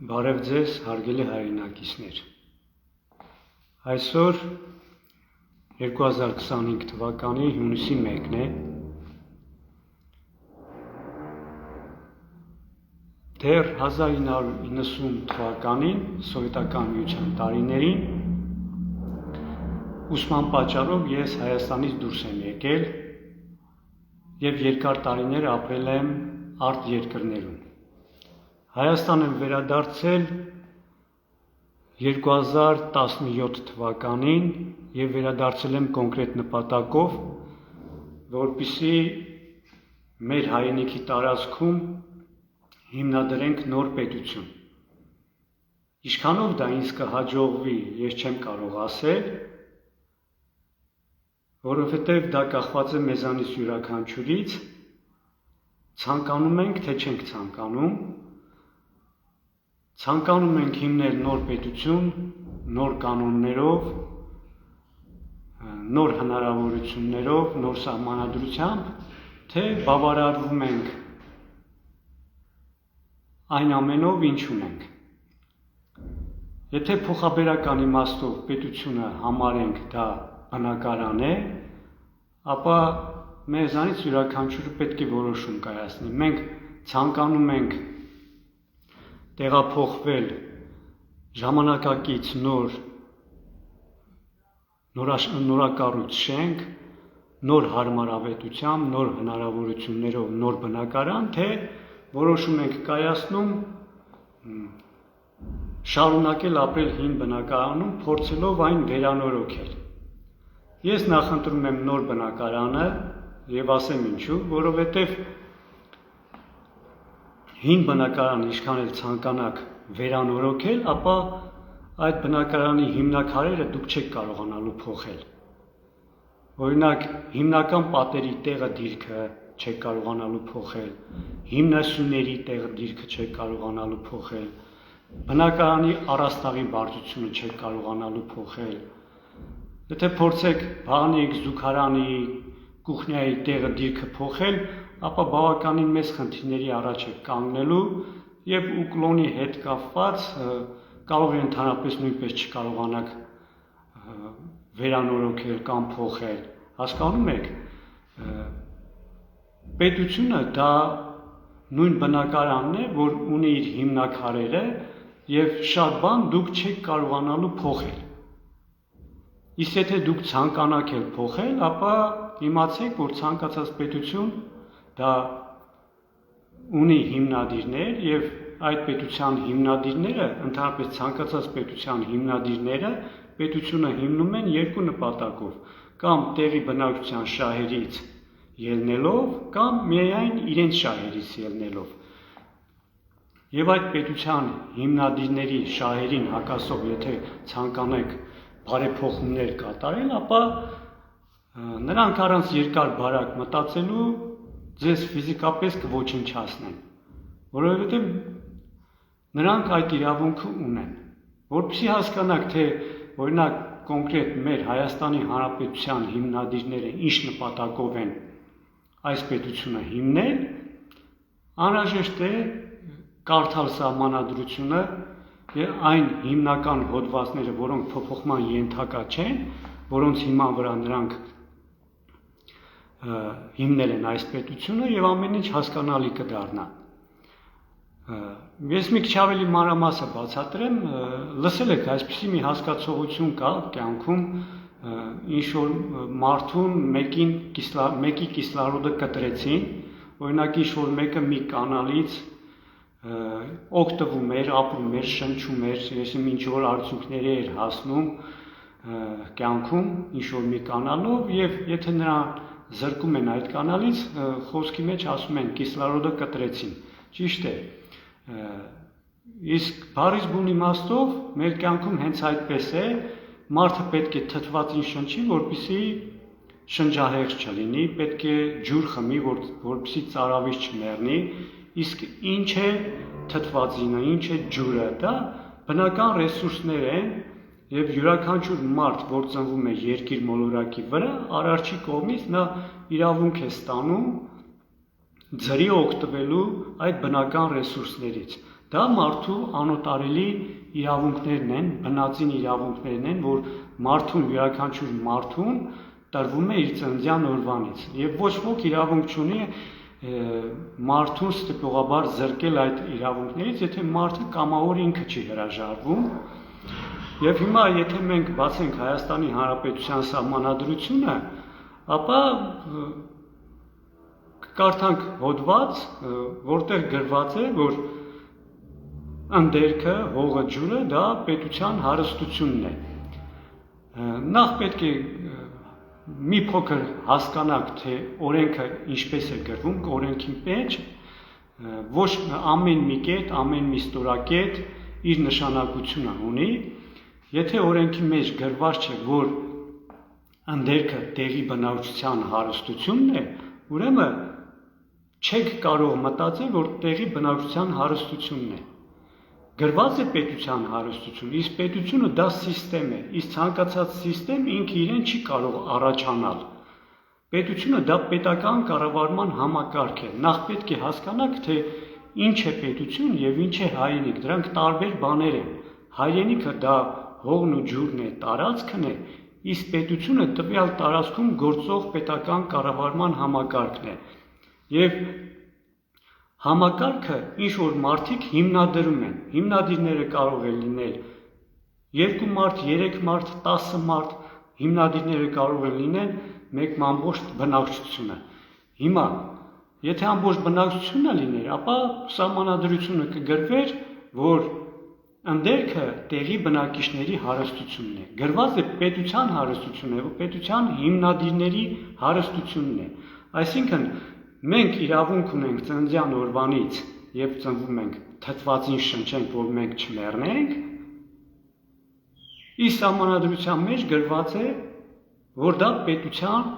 Բարև ձեզ, հարգելի հայրենակիցներ։ Այսօր 2025 թվականի հունիսի 1-ն է։ Դեռ 1990 թվականին սովետական միության տարիներին ուսման պատճառով ես Հայաստանից դուրս եմ եկել եւ երկար տարիներ ապրել եմ արտերկրներում։ Հայաստան եմ վերադարձել 2017 թվականին եւ վերադարձել եմ կոնկրետ նպատակով, որպեսզի մեր հայրենիքի տարածքում հիմնադրենք նոր պետություն։ Ինչքանով դա ինձ կհաջողվի, ես չեմ կարող ասել, որովհետեւ դա կախված է մեզանից յուրաքանչյուրից, ցանկանում ենք, թե չենք ցանկանում։ Ցանկանում ենք հիմնել նոր պետություն, նոր կանոններով, նոր հնարավորություններով, նոր սահմանադրությամբ, թե բավարարվում ենք այն ամենով, ինչ ունենք։ Եթե փոխաբերական իմաստով պետությունը համարենք դա բնակարան է, ապա մեզանից յուրաքանչյուրը պետք է որոշում կայացնի։ Մենք ցանկանում ենք տեղափոխվել ժամանակակից նորակառույց շենք, նոր հարմարավետությամբ, նոր հնարավորություններով, նոր բնակարան, թե որոշում ենք կայացնում շարունակել ապրել հին բնակարանում, փորձելով այն վերանորոգել։ Ես նախընտրում եմ նոր բնակարանը եւ ասեմ ինչու, որովհետեւ հին բնակարանը ինչքան էլ ցանկանաք վերանորոգել, ապա այդ բնակարանի հիմնաքարերը դուք չեք կարողանալու փոխել։ Օրինակ, հիմնական պատերի տեղը դիրքը չեք կարողանալու փոխել, հիմնասյուների տեղը դիրքը չեք կարողանալու փոխել, բնակարանի առաստաղի բարձրությունը չեք կարողանալու փոխել։ Եթե փորձեք բաղանի զուգարանի, կուխնյայի տեղը դիրքը փոխել, ապա բավականին մեծ խնդիրների առաջ եք կանգնելու եւ ուկլոնի հետ կապված կարող է ընդհանրապես նույնպես չկարողանաք վերանորոգել կամ փոխել։ Հասկանում եք, պետությունը դա նույն բնակարանն է, որ ունի իր հիմնաքարերը եւ շատ բան դուք չեք կարողանալու փոխել։ Իսկ եթե դուք ցանկանաք էլ փոխել, ապա իմացեք, որ ցանկացած պետություն դա ունի հիմնադիրներ եւ այդ պետության հիմնադիրները, ընդհանրապես ցանկացած պետության հիմնադիրները պետությունը հիմնում են երկու նպատակով, կամ տեղի բնակչության շահերից ելնելով, կամ միայն իրենց շահերից ելնելով։ Եվ այդ պետության հիմնադիրների շահերին հակասող, եթե ցանկանեք բարեփոխումներ կատարել, ապա նրանք առանց երկար բարակ մտածելու ձեզ ֆիզիկապես կոչնչացնեն, որովհետև նրանք այդ իրավունքը ունեն։ Որպեսզի հասկանաք, թե օրինակ կոնկրետ մեր Հայաստանի Հանրապետության հիմնադիրները ինչ նպատակով են այս պետությունը հիմնել, անհրաժեշտ է կարդալ սահմանադրությունը եւ այն հիմնական հոդվածները, որոնք փոփոխման ենթակա չեն, որոնց հիման վրա նրանք հիմնել են այս պետությունը եւ ամեն ինչ հասկանալի կդառնա։ Ես մի քիչ ավելի մանրամասը բացատրեմ, լսել եք այսպիսի մի հասկացողություն կա կյանքում, ինչ որ մարդուն մեկի կիսլարոդը կտրեցին, օրինակ ինչ որ մեկը մի կանալից օգտվում էր, ապրում էր, շնչում էր, ինչ որ արդյունքների էր հասնում կյանքում, ինչ որ մի կանալով եւ եթե նրան զրկում են այդ կանալից, խոսքի մեջ ասում են կիսլարոդը կտրեցին։ Ճիշտ է։ Իսկ բառից բուն իմաստով մեր կյանքում հենց այդպես է, մարդը պետք է թթվածին շնչի, որպեսզի շնջահեղձ չլինի, պետք է ջուր խմի, որպեսզի ծարավից չմեռնի, իսկ ինչ է թթվածինը, ինչ է ջուրը, դա բնական ռեսուրսներ են եւ յուրաքանչյուր մարդ, որ ծնվում է երկիր մոլորակի վրա, արարչի կողմից նա իրավունք է ստանում ձրի օգտվելու այդ բնական ռեսուրսներից։ դա մարդու անոտարելի իրավունքներն են, բնածին իրավունքներն են, որ մարդուն յուրաքանչյուր մարդուն տրվում է իր ծննդյան օրվանից եւ ոչ ոք իրավունք չունի մարդուն ստիպողաբար զրկել այդ իրավունքներից, եթե մարդը կամավոր ինքը չի հրաժարվում։ Եվ հիմա եթե մենք բացենք Հայաստանի Հանրապետության սահմանադրությունը, ապա կարդանք հոդված, որտեղ գրված է, որ ընդերքը, հողը, ջուրը դա պետության հարստությունն է։ Նախ պետք է մի փոքր հասկանանք, թե օրենքը ինչպես է գրվում, օրենքի մեջ ոչ ամեն մի կետ, ամեն մի ստորակետ իր նշանակությունը ունի։ Եթե օրենքի մեջ գրված չէ, որ ընդերքը տեղի բնակչության հարստությունն է, ուրեմն չեք կարող մտածել, որ տեղի բնակչության հարստությունն է։ Գրված է պետության հարստություն, իսկ պետությունը դա սիստեմ է, իսկ ցանկացած սիստեմ ինքը իրեն չի կարող առաջանալ։ Պետությունը դա պետական կառավարման համակարգ է։ Նախ պետք է հասկանանք, թե ինչ է պետություն եւ ինչ է հայրենիք, դրանք տարբեր բաներ են։ Հայրենիքը դա հողն ու ջուրն է, տարածքն է, իսկ պետությունը տվյալ տարածքում գործող պետական կառավարման համակարգն է։ Եվ համակարգը ինչ որ մարդիկ հիմնադրում են, հիմնադիրները կարող է լինել 2 մարդ, 3 մարդ, 10 մարդ, հիմնադիրները կարող են լինել մեկ ամբողջ բնակչությունը։ Հիմա, եթե ամբողջ բնակչությունը լիներ, ապա սահմանադրությունը կգրվեր, որ ընդերքը տեղի բնակիչների հարստությունն է։ Գրված է պետության հարստությունն է, պետության հիմնադիրների հարստությունն է։ Այսինքն մենք իրավունք ունենք ծննդյան օրվանից, երբ ծնվում ենք, թթվածին շնչենք, որ մենք չմեռնենք, իսկ սահմանադրության մեջ գրված է, որ դա պետության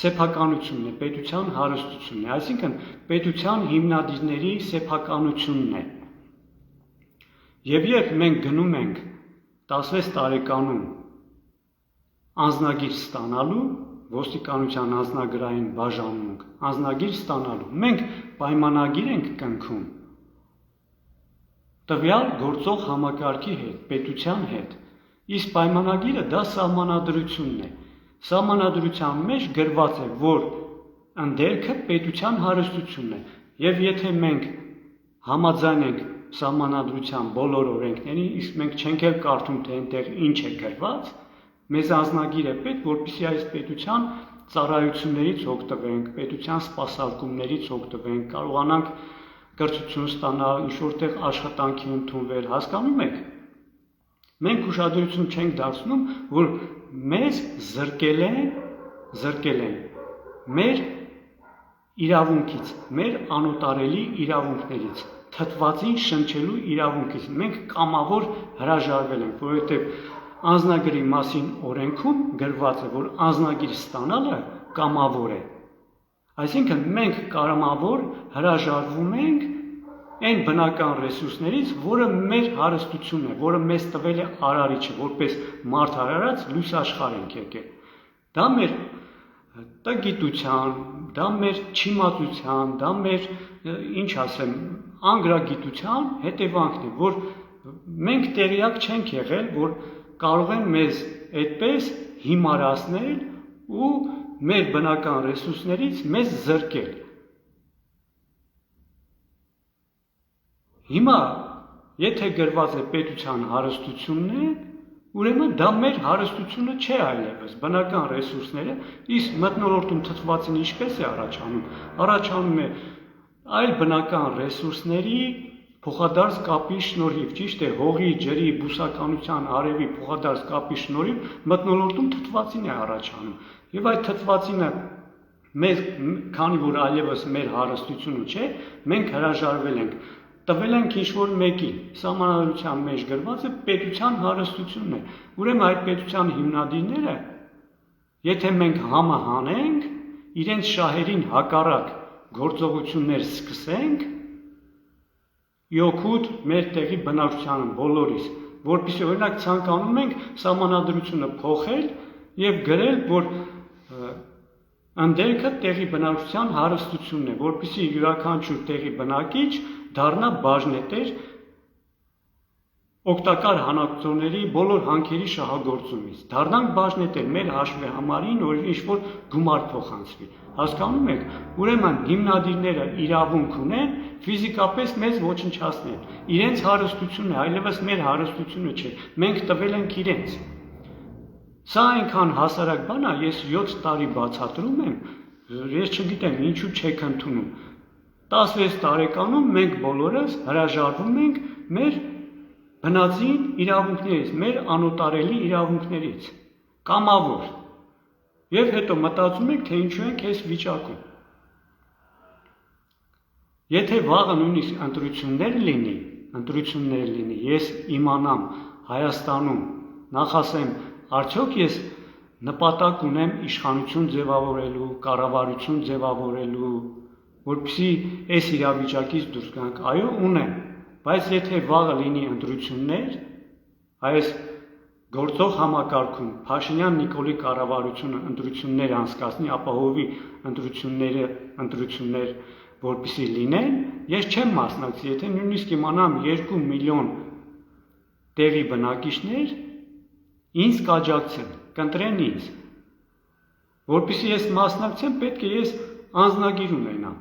սեփականությունն է, պետության հարստությունն է, այսինքն պետության հիմնադիրների սեփականությունն է։ Եվ երբ մենք գնում ենք 16 տարեկանում անձնագիր ստանալու, ոստիկանության անձնագրային բաժանմունք, անձնագիր ստանալու, մենք պայմանագիր ենք կնքում տվյալ գործող համակարգի հետ, պետության հետ, իսկ պայմանագիրը դա սահմանադրությունն է։ Սահմանադրության մեջ գրված է, որ ընդերքը պետության հարստությունն է, եւ եթե մենք համաձայն ենք սահմանադրության բոլոր օրենքներին, իսկ մենք չենք էլ կարդում, թե այնտեղ ինչ է գրված, մեզ անձնագիր է պետք, որպեսզի այս պետության ծառայություններից օգտվենք, պետության սպասարկումներից օգտվենք, կարողանանք կրթություն ստանալ, ինչ-որտեղ աշխատանքի ընդունվել, հասկանում եք։ Մենք ուշադրություն չենք դարձնում, որ մեզ զրկել են մեր իրավունքից, մեր անոտարելի իրավունքներից, թթվածին շնչելու իրավունքից։ Մենք կամավոր հրաժարվել ենք, որովհետև անձնագրի մասին օրենքում գրված է, որ անձնագիր ստանալը կամավոր է։ Այսինքն մենք կամավոր հրաժարվում ենք այն բնական ռեսուրսներից, որը մեր հարստությունն է, որը մեզ տվել է արարիչը, որպես մարդ արարած լույս աշխարհ ենք եկել։ Դա մեր տգիտության, դա մեր չիմացության, դա մեր, ինչ ասեմ, անգրագիտության հետևանքն է, որ մենք տեղյակ չենք եղել, որ կարող են մեզ այդպես հիմարացնել ու մեր բնական ռեսուրսներից մեզ զրկել։ Հիմա, եթե գրված է պետության հարստությունն է, ուրեմն դա մեր հարստությունը չէ այլևս, բնական ռեսուրսները, իսկ մթնոլորտում թթվածին ինչպես է առաջանում։ Առաջանում է այլ բնական ռեսուրսների փոխադարձ կապի շնորհիվ, ճիշտ է, հողի, ջրի, բուսականության, արևի փոխադարձ կապի շնորհիվ մթնոլորտում թթվածին է առաջանում։ Եվ այդ թթվածինը մեզ, քանի որ այլևս մեր հարստությունը չէ, մենք հրաժարվել ենք, տվել ենք ինչ-որ մեկին, սահմանադրության մեջ գրված է պետության հարստությունն է։ Ուրեմն այդ պետության հիմնադիրները, եթե մենք համը հանենք, իրենց շահերին հակառակ գործողություններ սկսենք, իօգուտ մեր տեղի բնակչությանը բոլորիս, որպեսզի օրինակ ցանկանում ենք սահմանադրությունը փոխել եւ գրել, որ ընդերքը տեղի բնակչության հարստությունն է, որպեսզի յուրաքանչյուր տեղի բնակիչ դառնա բաժնետեր օգտակար հանածոների բոլոր հանքերի շահագործումից, դառնանք բաժնետել մեր հաշվի համարին, որ ինչ-որ գումար փոխանցվի։ Հասկանում եք, ուրեմն հիմնադիրները իրավունք ունեն ֆիզիկապես մեզ ոչնչացնել։ Իրենց հարստությունն է, այլևս մեր հարստությունը չէ, մենք տվել ենք իրենց։ Սա այնքան հասարակ բան է, ես 7 տարի բացատրում եմ, ես չգիտեմ ինչու չեք ընդունում։ 16 տարեկանում մենք բոլորս հրաժարվում ենք մեր բնածին իրավունքներից, մեր անոտարելի իրավունքներից, կամավոր, և հետո մտածում եք, թե ինչու ենք այս վիճակում։ Եթե վաղը նույնիսկ ընտրություններ լինի, ես իմանամ Հայաստանում, նախասեմ, արդյոք ես նպատակ ունեմ իշխանություն ձևավորելու, կառավարություն ձևավորելու, որպեսզի այս իրավիճակից դուրս գանք, այո, ունեմ, բայց եթե վաղը լինի ընտրություններ, այս գործող համակարգում Փաշինյան Նիկոլի կառավարությունը ընտրություններ անցկացնի, ապահովի ընտրություններ, որպեսզի լինեն, ես չեմ մասնակցի, եթե նույնիսկ իմանամ 2 միլիոն տեղի բնակիչներ, ինձ կաջակցեն, կընտրեն ինձ, որպեսզի ես մասնակցեմ, պետք է ես անձնագիր ունենամ,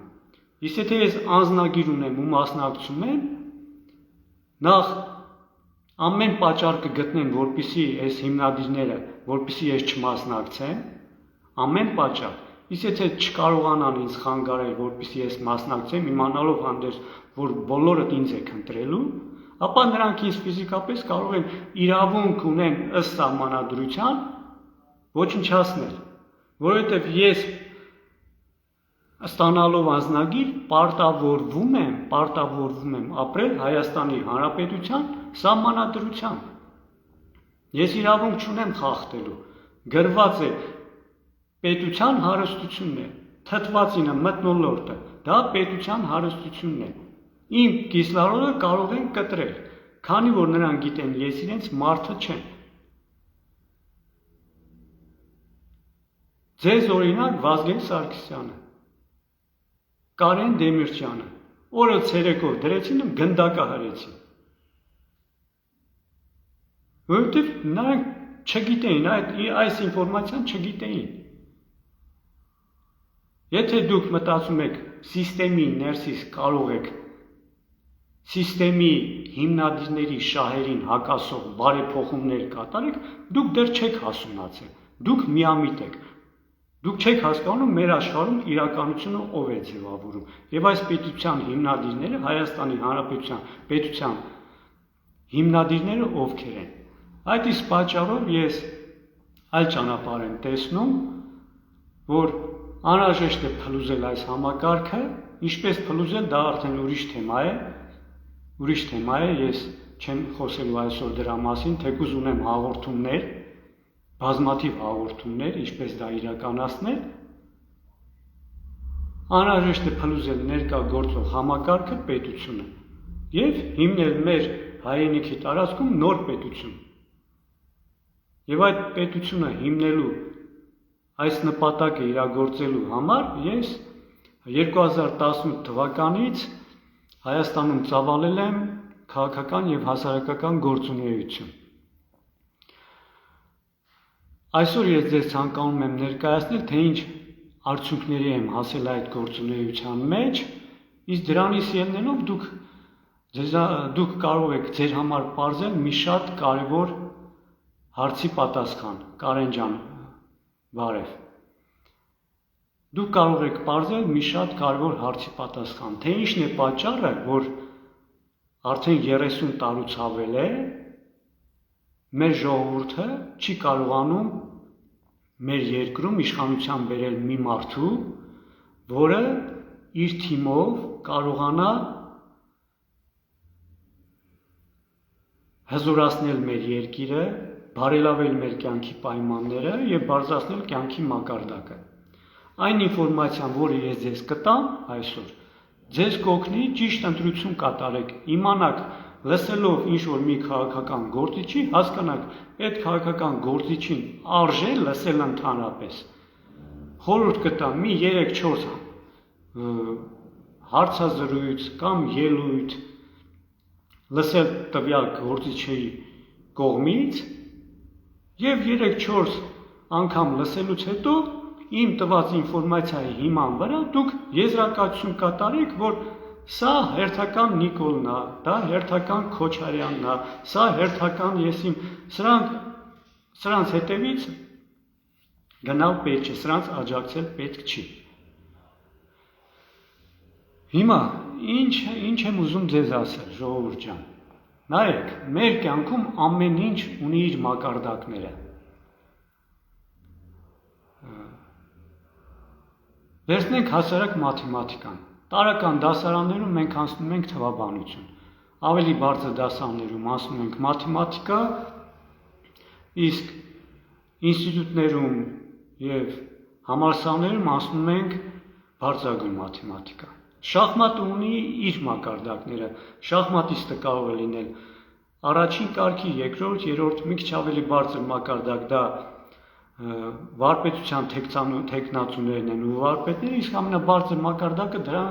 իսկ եթե ես անձնագիր ունեմ ու մասնակցում եմ, նախ ամեն պատճառ կգտնեն, որպեսզի այս հիմնադիրները, որպեսզի ես չմասնակցեմ, ամեն պատճառ, իսկ եթե չկարողանան ինձ խանգարել, որպեսզի ես մասնակցեմ, իմանալով հանդերձ, որ բոլորդ ինձ եք ընտրելու, ապա նրանք ինձ ֆիզիկապես կարող են իրավունք ունեն ըստ սահմանադրության ոչնչացնել, որովհետև ես ստանալով անձնագիր պարտավորվում եմ ապրել Հայաստանի Հանրապետության սահմանադրությամբ։ Ես իրավունք չունեմ խախտելու, գրված է պետության հարստությունն է, թթվածինը, մթնոլորտը, դա պետության հարստությունն է։ Իմ կիսլարոդը կարող են կտրել, քանի որ նրանք գիտեն, ես իրենց մարդը չեմ։ Ձեզ օրինակ Վազգեն Սարգսյանը, Կարեն Դեմիրճյանը, օրը ցերեկով դրեցին ու գնդակը հրեցին։ Որովհետև նրանք չգիտեին, այս ինֆորմացիան չգիտեին։ Եթե դուք մտածում եք սիստեմի ներսից կարող եք սիստեմի հիմնադիրների շահերին հակասող բարեփոխումներ կատարեք, դուք դեռ չեք հասունացել, դուք միամիտ եք, դուք չեք հասկանում մեր աշխարհում իրականությունը ով է ձևավորում, եւ այս պետության հիմնադիրները, Հայաստանի Հանրապետության պետության հիմնադիրները ովքեր են։ Այդ իսկ պատճառով ես այլ ճանապարհ եմ տեսնում, որ անհրաժեշտ է փլուզել այս համակարգը, ինչպես փլուզել դա արդեն ուրիշ թեմա է, ես չեմ խոսելու այսօր դրա մասին, թեկուզ ունեմ հաղորդումներ, բազմաթիվ հաղորդումներ, ինչպես դա իրականացնել, անհրաժեշտ է փլուզել ներկա գործող համակարգը պետությունը եւ հիմնել մեր հայրենիքի տարածքում նոր պետություն։ Եվ այդ պետությունը հիմնելու այս նպատակը իրագործելու համար ես 2018 թվականից Հայաստանում ծավալել եմ քաղաքական եւ հասարակական գործունեություն։ Այսօր ես ձեզ ցանկանում եմ ներկայացնել, թե ինչ արդյունքների եմ հասել այդ գործունեության մեջ, իսկ դրանից ելնելով դուք կարող եք ձեր համար պարզել մի շատ կարևոր հարցի պատասխան, Կարեն ջան, բարև։ Դուք կարող եք պարզել մի շատ կարևոր հարցի պատասխան, թե ինչն է պատճառը, որ արդեն 30 տարուց ավել է, մեր ժողովուրդը չի կարողանում մեր երկրում իշխանության բերել մի մարդու, որը իր թիմով կարողանա հզորացնել մեր երկիրը, բարելավել մեր կյանքի պայմանները եւ բարձրացնել կյանքի մակարդակը։ Այն ինֆորմացիան, որը ես ձեզ կտամ այսօր, ձեզ կօգնի ճիշտ ընտրություն կատարեք, իմանաք, լսելով ինչ-որ մի քաղաքական գործիչի, հասկանաք այդ քաղաքական գործիչին արժե լսել ընդհանրապես։ Խորհուրդ կտամ մի 3-4 հարցազրույց կամ ելույթ լսել տվյալ գործիչի կողմից եւ 3-4 անգամ լսելուց հետո իմ տված ինֆորմացիայի հիման վրա դուք եզրակացություն կատարեք, որ սա հերթական Նիկոլն է, դա հերթական Քոչարյանն է, սա հերթական եսիմ, սրանց հետևից գնալ պետք չէ, սրանց աջակցել պետք չի։ Հիմա ինչ եմ ուզում ձեզ ասել, ժողովուրդ ջան։ Նայեք, մեր կյանքում ամեն ինչ ունի իր մակարդակները։ Վերցնենք հասարակ մաթեմատիկան։ Տարական դասարաններում մենք անցնում ենք թվաբանություն, ավելի բարձր դասարաններում անցնում ենք մաթեմատիկա, իսկ ինստիտուտներում եւ համալսարաններում անցնում ենք բարձրագույն մաթեմատիկա։ Շախմատը ունի իր մակարդակները, շախմատիստը կարող է լինել առաջին կարգի, երկրորդ, երրորդ, մի քիչ ավելի բարձր մակարդակ, դա վարպետության թեկնածուներն են ու վարպետները, իսկ ամենաբարձր մակարդակը դրա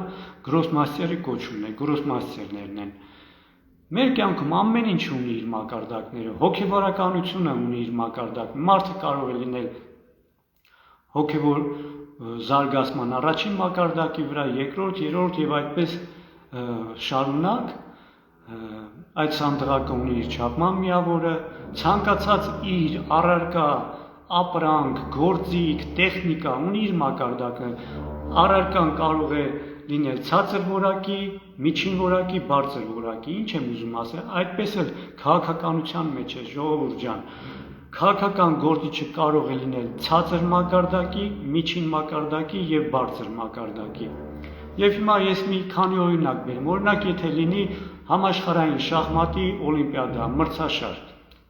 գրոսմաստերի կոչումն է, գրոսմաստերներն են։ Մեր կյանքում ամեն ինչ ունի իր մակարդակները, հոգևորականությունը ունի իր մակարդակը, մարդը կարող է լինել հոգևոր զարգացման առաջին մակարդակի վրա, երկրորդ, երրորդ եւ այդպես շարունակ, այդ սանդղակը ունի իր չափման միավորը, ցանկացած իր առարկա ապրանք, գործիք, տեխնիկա ունի իր մակարդակը, առարկան կարող է լինել ցածր որակի, միջին որակի, բարձր որակի, ինչ եմ ուզում ասել, այդպես էլ քաղաքականության մեջ է, ժողովուրդ ջան, քաղաքական գործիչը կարող է լինել ցածր մակարդակի, միջին մակարդակի եւ բարձր մակարդակի։ Եվ հիմա ես մի քանի օրինակ բերեմ, օրինակ եթե լինի համաշխարհային շախմատի օլիմպիադա, մրցաշար,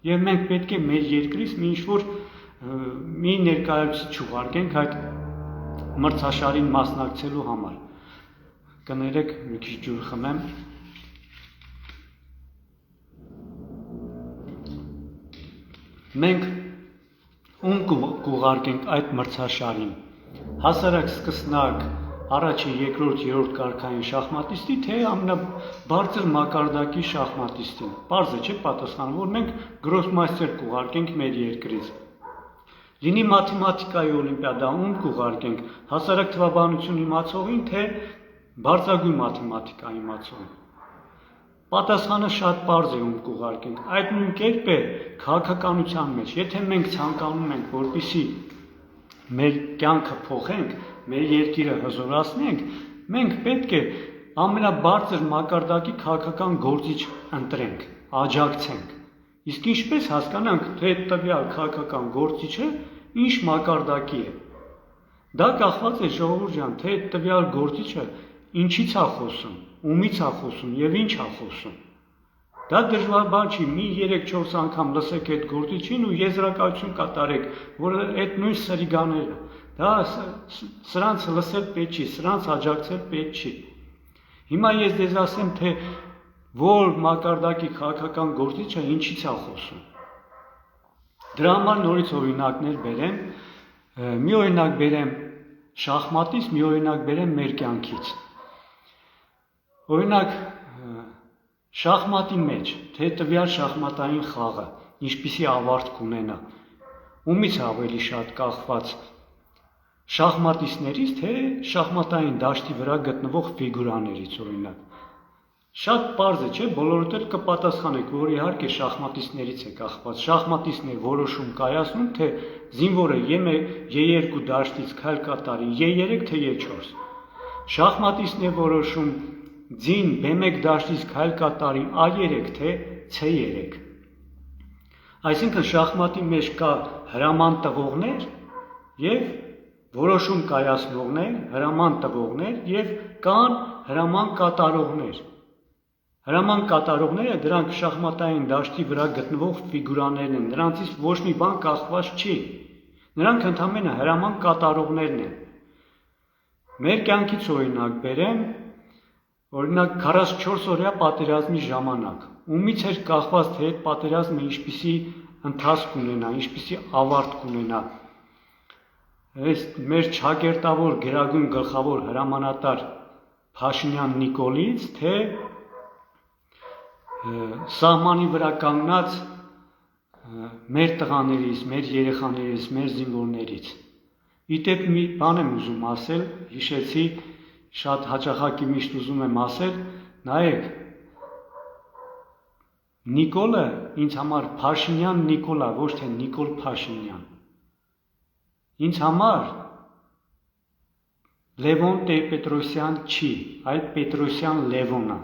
եւ մենք պետք է մեր երկրից մի ինչ-որ մի ներկայացուցիչ ուղարկենք այդ մրցաշարին մասնակցելու համար։ Կներեք, մի քիչ ջուր խմեմ։ Մենք ում կուղարկենք այդ մրցաշարին։ Հասարակ սկսնակ առաջին, երկրորդ, երրորդ կարգային շախմատիստի, թե ամենաբարձր մակարդակի շախմատիստին։ Պարզ է, չէ՞ պատասխանը, որ մենք գրոսմաստեր կուղարկենք մեր երկրից։ Լինի մաթեմատիկայի օլիմպիադա, ում կուղարկենք, հասարակ թվաբանություն իմացողին, թե բարձրագույն մաթեմատիկա իմացողին։ Պատասխանը շատ պարզ է, ում կուղարկենք։ Այդ նույն կերպ է քաղաքականության մեջ։ Եթե մենք ցանկանում ենք, որպեսզի մեր կյանքը փոխենք, մեր երկիրը հզորացնենք, մենք պետք է ամենաբարձր մակարդակի քաղաքական գործիչ ընտրենք, աջակցենք։ Իսկ ինչպես հասկանանք, թե տվյալ քաղաքական գործիչը ինչ մակարդակի է։ Դա կախված է, ժողովուրդ ջան, թե տվյալ գործիչը ինչից է խոսում, ումից է խոսում եւ ինչ է խոսում։ Դա դժվար բան չի, մի 3-4 անգամ լսեք այդ գործիչին ու եզրակացություն կատարեք, որ այդ նույն սրիգաները, դա սրանց լսել պետք չի, սրանց աջակցել պետք չի։ Հիմա ես դες ասեմ, թե որ մակարդակի քաղաքական գործիչը ինչից է խոսում։ Դրա համար նորից օրինակներ բերեմ, մի օրինակ բերեմ շախմատից, մի օրինակ բերեմ մեր կյանքից։ Օրինակ շախմատի մեջ, թե տվյալ շախմատային խաղը, ինչպիսի ավարտ կունենա, ումից ավելի շատ կախված շախմատիստներից, թե շախմատային դաշտի վրա գտնվող ֆիգուրաներից օրինակ։ Շատ պարզ է, չէ՞, բոլորդ էլ կպատասխանեք, որ իհարկե շախմատիստներից է կախված։ Շախմատիստն է որոշում կայացնում, թե զինվորը Ե2 դաշտից քայլ կատարի Ե3 թե Ե4։ Շախմատիստն է որոշում ձին B1 դաշտից քայլ կատարի A3 թե C3։ Այսինքն շախմատի մեջ կա հրաման տվողներ եւ որոշում կայացնողներ, հրաման տվողներ եւ կան հրաման կատարողներ։ Հրաման կատարողները դրանք շախմատային դաշտի վրա գտնվող ֆիգուրաներն են, նրանցից ոչ մի բան կախված չի։ Նրանք ընդհանրապես հրաման կատարողներն են։ Մեր կյանքից օրինակ բերեմ, օրինակ 44-օրյա պատերազմի ժամանակ, ումից էր կախված, թե այդ պատերազմը ինչպիսի ընթացք ունենա, ինչպիսի ավարտ կունենա։ Այս մեր ճակերտավոր գերագույն գլխավոր հրամանատար Փաշինյան Նիկոլից, թե սահմանի վրա կանգնած մեր տղաներից, մեր երեխաներից, մեր զինվորներից։ Իդեպ մի բան եմ ուզում ասել, հիշեցի, շատ հաճախակի միշտ ուզում եմ ասել, նայեք, Նիկոլը ինձ համար Փաշինյան Նիկոլա, ոչ թե Նիկոլ Փաշինյան։ Ինձ համար Լևոն Տեր-Պետրոսյան չի, այլ Պետրոսյան Լևոնը։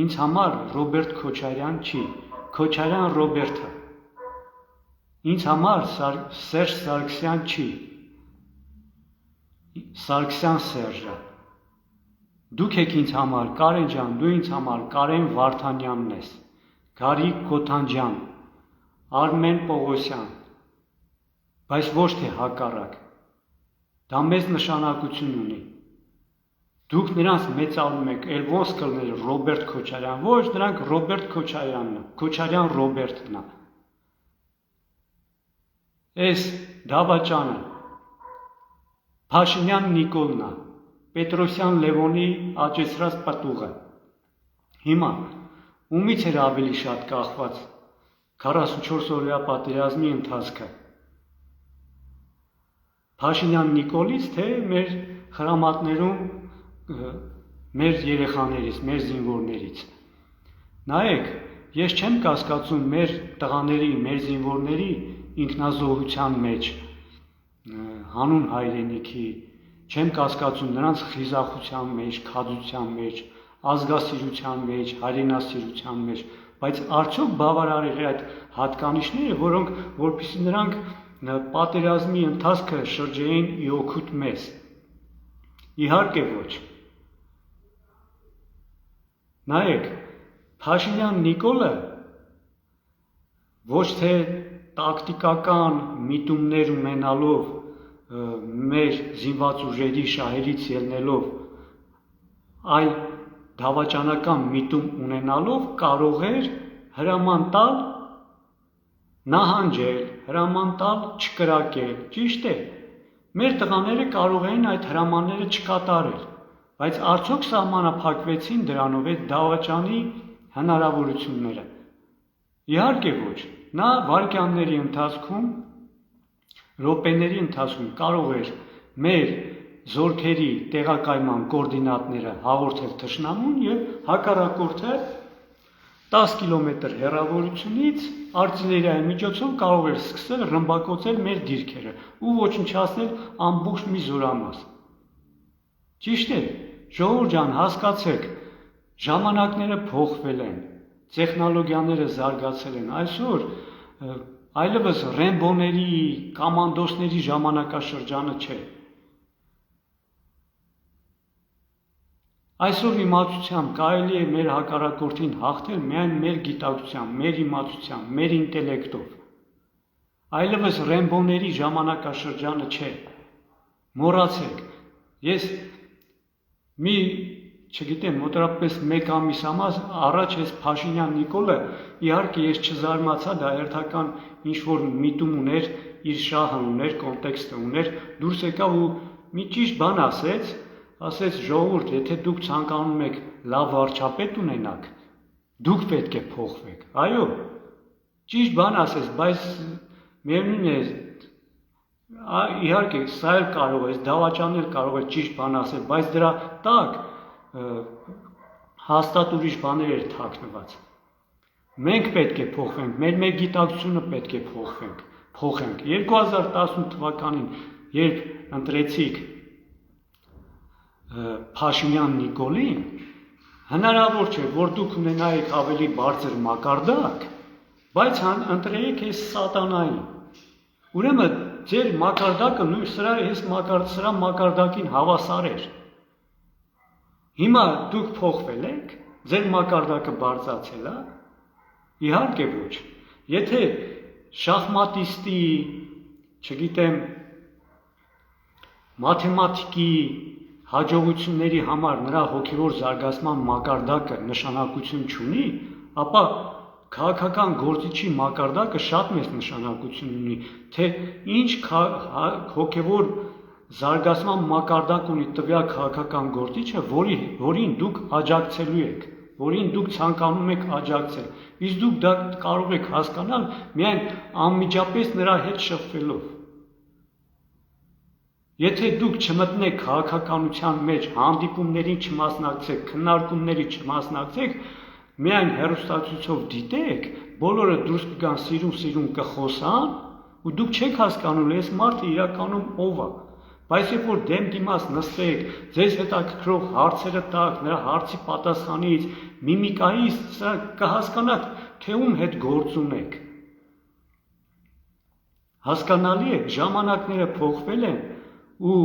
Ինձ համար Ռոբերտ Քոչարյան չի, Քոչարյան Ռոբերտը։ Ինձ համար Սերժ Սարգսյան չի, Սարգսյան Սերժը։ Դուք եք ինձ համար, Կարեն ջան, դու ինձ համար Կարեն Վարդանյանն ես, Գարիկ Քոթանջյան, Արմեն Պողոսյան, բայց ոչ թե հակառակ։ Դա մեծ նշանակություն ունի։ Դուք նրանց մեծանում եք, էլ ոնց կլներ Ռոբերտ Քոչարյան, ոչ, նրանք Ռոբերտ Քոչարյանն է, Քոչարյան Ռոբերտն է։ Այս դավաճանը Փաշինյան Նիկոլն է, Պետրոսյան Լևոնի աճեցրած պտուղը։ Հիմա ումից էր ավելի շատ կախված 44 օրյա պատերազմի ընթացքը։ Փաշինյան Նիկոլից, թե մեր խրամատներում մեր երեխաներից, մեր զինվորներից։ Նայեք, ես չեմ կասկածում մեր տղաների, մեր զինվորների ինքնազոհության մեջ, հանուն հայրենիքի, չեմ կասկածում նրանց խիզախության մեջ, քաջության մեջ, ազգասիրության մեջ, հայրենասիրության մեջ, բայց արդյոք բավարար էր այդ հատկանիշները, որpիսի նրանք պատերազմի ընթացքը շրջեին ի օգուտ մեզ։ Իհարկե ոչ։ Նայեք, Փաշինյան Նիկոլը ոչ թե տակտիկական միտումներ ունենալով մեր զինված ուժերի շահերից ելնելով, այլ դավաճանական միտում ունենալով կարող էր հրաման տալ նահանջել, հրաման տալ չկրակել, ճիշտ է։ Մեր տղաները կարող էին այդ հրամանները չկատարել, բայց արդյոք սահմանափակվեցին դրանով այդ դավաճանի հնարավորությունները։ Իհարկե ոչ, նա վայրկյանների ընթացքում, րոպեների ընթացքում կարող էր մեր զորքերի տեղակայման կոորդինատները հաղորդել թշնամուն եւ հակառակորդը 10 կիլոմետր հեռավորությունից արտիլերիայի միջոցով կարող էր սկսել ռմբակոծել մեր դիրքերը ու ոչնչացնել ամբողջ մի զորամաս։ Ճիշտ է, ժողովուրդ ջան, հասկացեք, ժամանակները փոխվել են, տեխնոլոգիաները զարգացել են, այսօր այլևս ռեմբոների, կոմանդոսների ժամանակաշրջանը չէ։ Այսօր իմացությամբ կարելի է մեր հակառակորդին հաղթել միայն մեր գիտակցությամբ, մեր իմացությամբ, մեր ինտելեկտով։ Այլևս ռեմբոների ժամանակաշրջանը չէ։ Մոռացեք, ես մի, չգիտեմ, մոտավորապես 1 ամիս առաջ ես Փաշինյան Նիկոլը, իհարկե ես չզարմացա, դա հերթական ինչ-որ միտում ուներ, իր շահը ուներ, կոնտեքստը ուներ, դուրս եկավ ու մի ճիշտ բան ասեց ժողովուրդ, եթե դուք ցանկանում եք լավ վարչապետ ունենաք, դուք պետք է փոխվեք։ Այո, ճիշտ բան ասեց, բայց միևնույն է, իհարկե, սա էլ կարող է, դավաճանել կարող է ճիշտ բան ասել, բայց դրա տակ հաստատ ուրիշ բաներ էր թաքնված։ Մենք պետք է փոխվենք, մեր գիտակցությունը պետք է փոխենք։ 2018 թվականին, երբ ընտրեցիք Փաշինյան Նիկոլին, հնարավոր չէ, որ դուք ունենայիք ավելի բարձր մակարդակ, բայց ընտրեիք այս սատանային։ Ուրեմն ձեր մակարդակը նույն սրա մակարդակին հավասար էր։ Հիմա դուք փոխվել եք, ձեր մակարդակը բարձրացել է։ Իհարկե ոչ։ Եթե շախմատիստի, չգիտեմ, մաթեմատիկի հաջողությունների համար նրա հոգևոր զարգացման մակարդակը նշանակություն չունի, ապա քաղաքական գործիչի մակարդակը շատ մեծ նշանակություն ունի, թե ինչ հոգևոր զարգացման մակարդակ ունի տվյալ քաղաքական գործիչը, որին դուք աջակցելու եք, որին դուք ցանկանում եք աջակցել, իսկ դուք դա կարող եք հասկանալ միայն անմիջապես նրա հետ շփվելով։ Եթե դուք չմտնեք քաղաքականության մեջ, հանդիպումներին չմասնակցեք, քննարկումների չմասնակցեք, միայն հեռուստացույցով դիտեք, բոլորը դուրս կգան սիրուն կխոսան, ու դուք չեք հասկանալու, այս մարդը իրականում ով է։ Բայց երբ որ դեմ դիմաց նստեք, ձեզ հետաքրքրող հարցերը տաք, նրա հարցի պատասխանից, միմիկայից կհասկանաք, թե ում հետ գործ ունեք։ Հասկանալի է, ժամանակները փոխվել են ու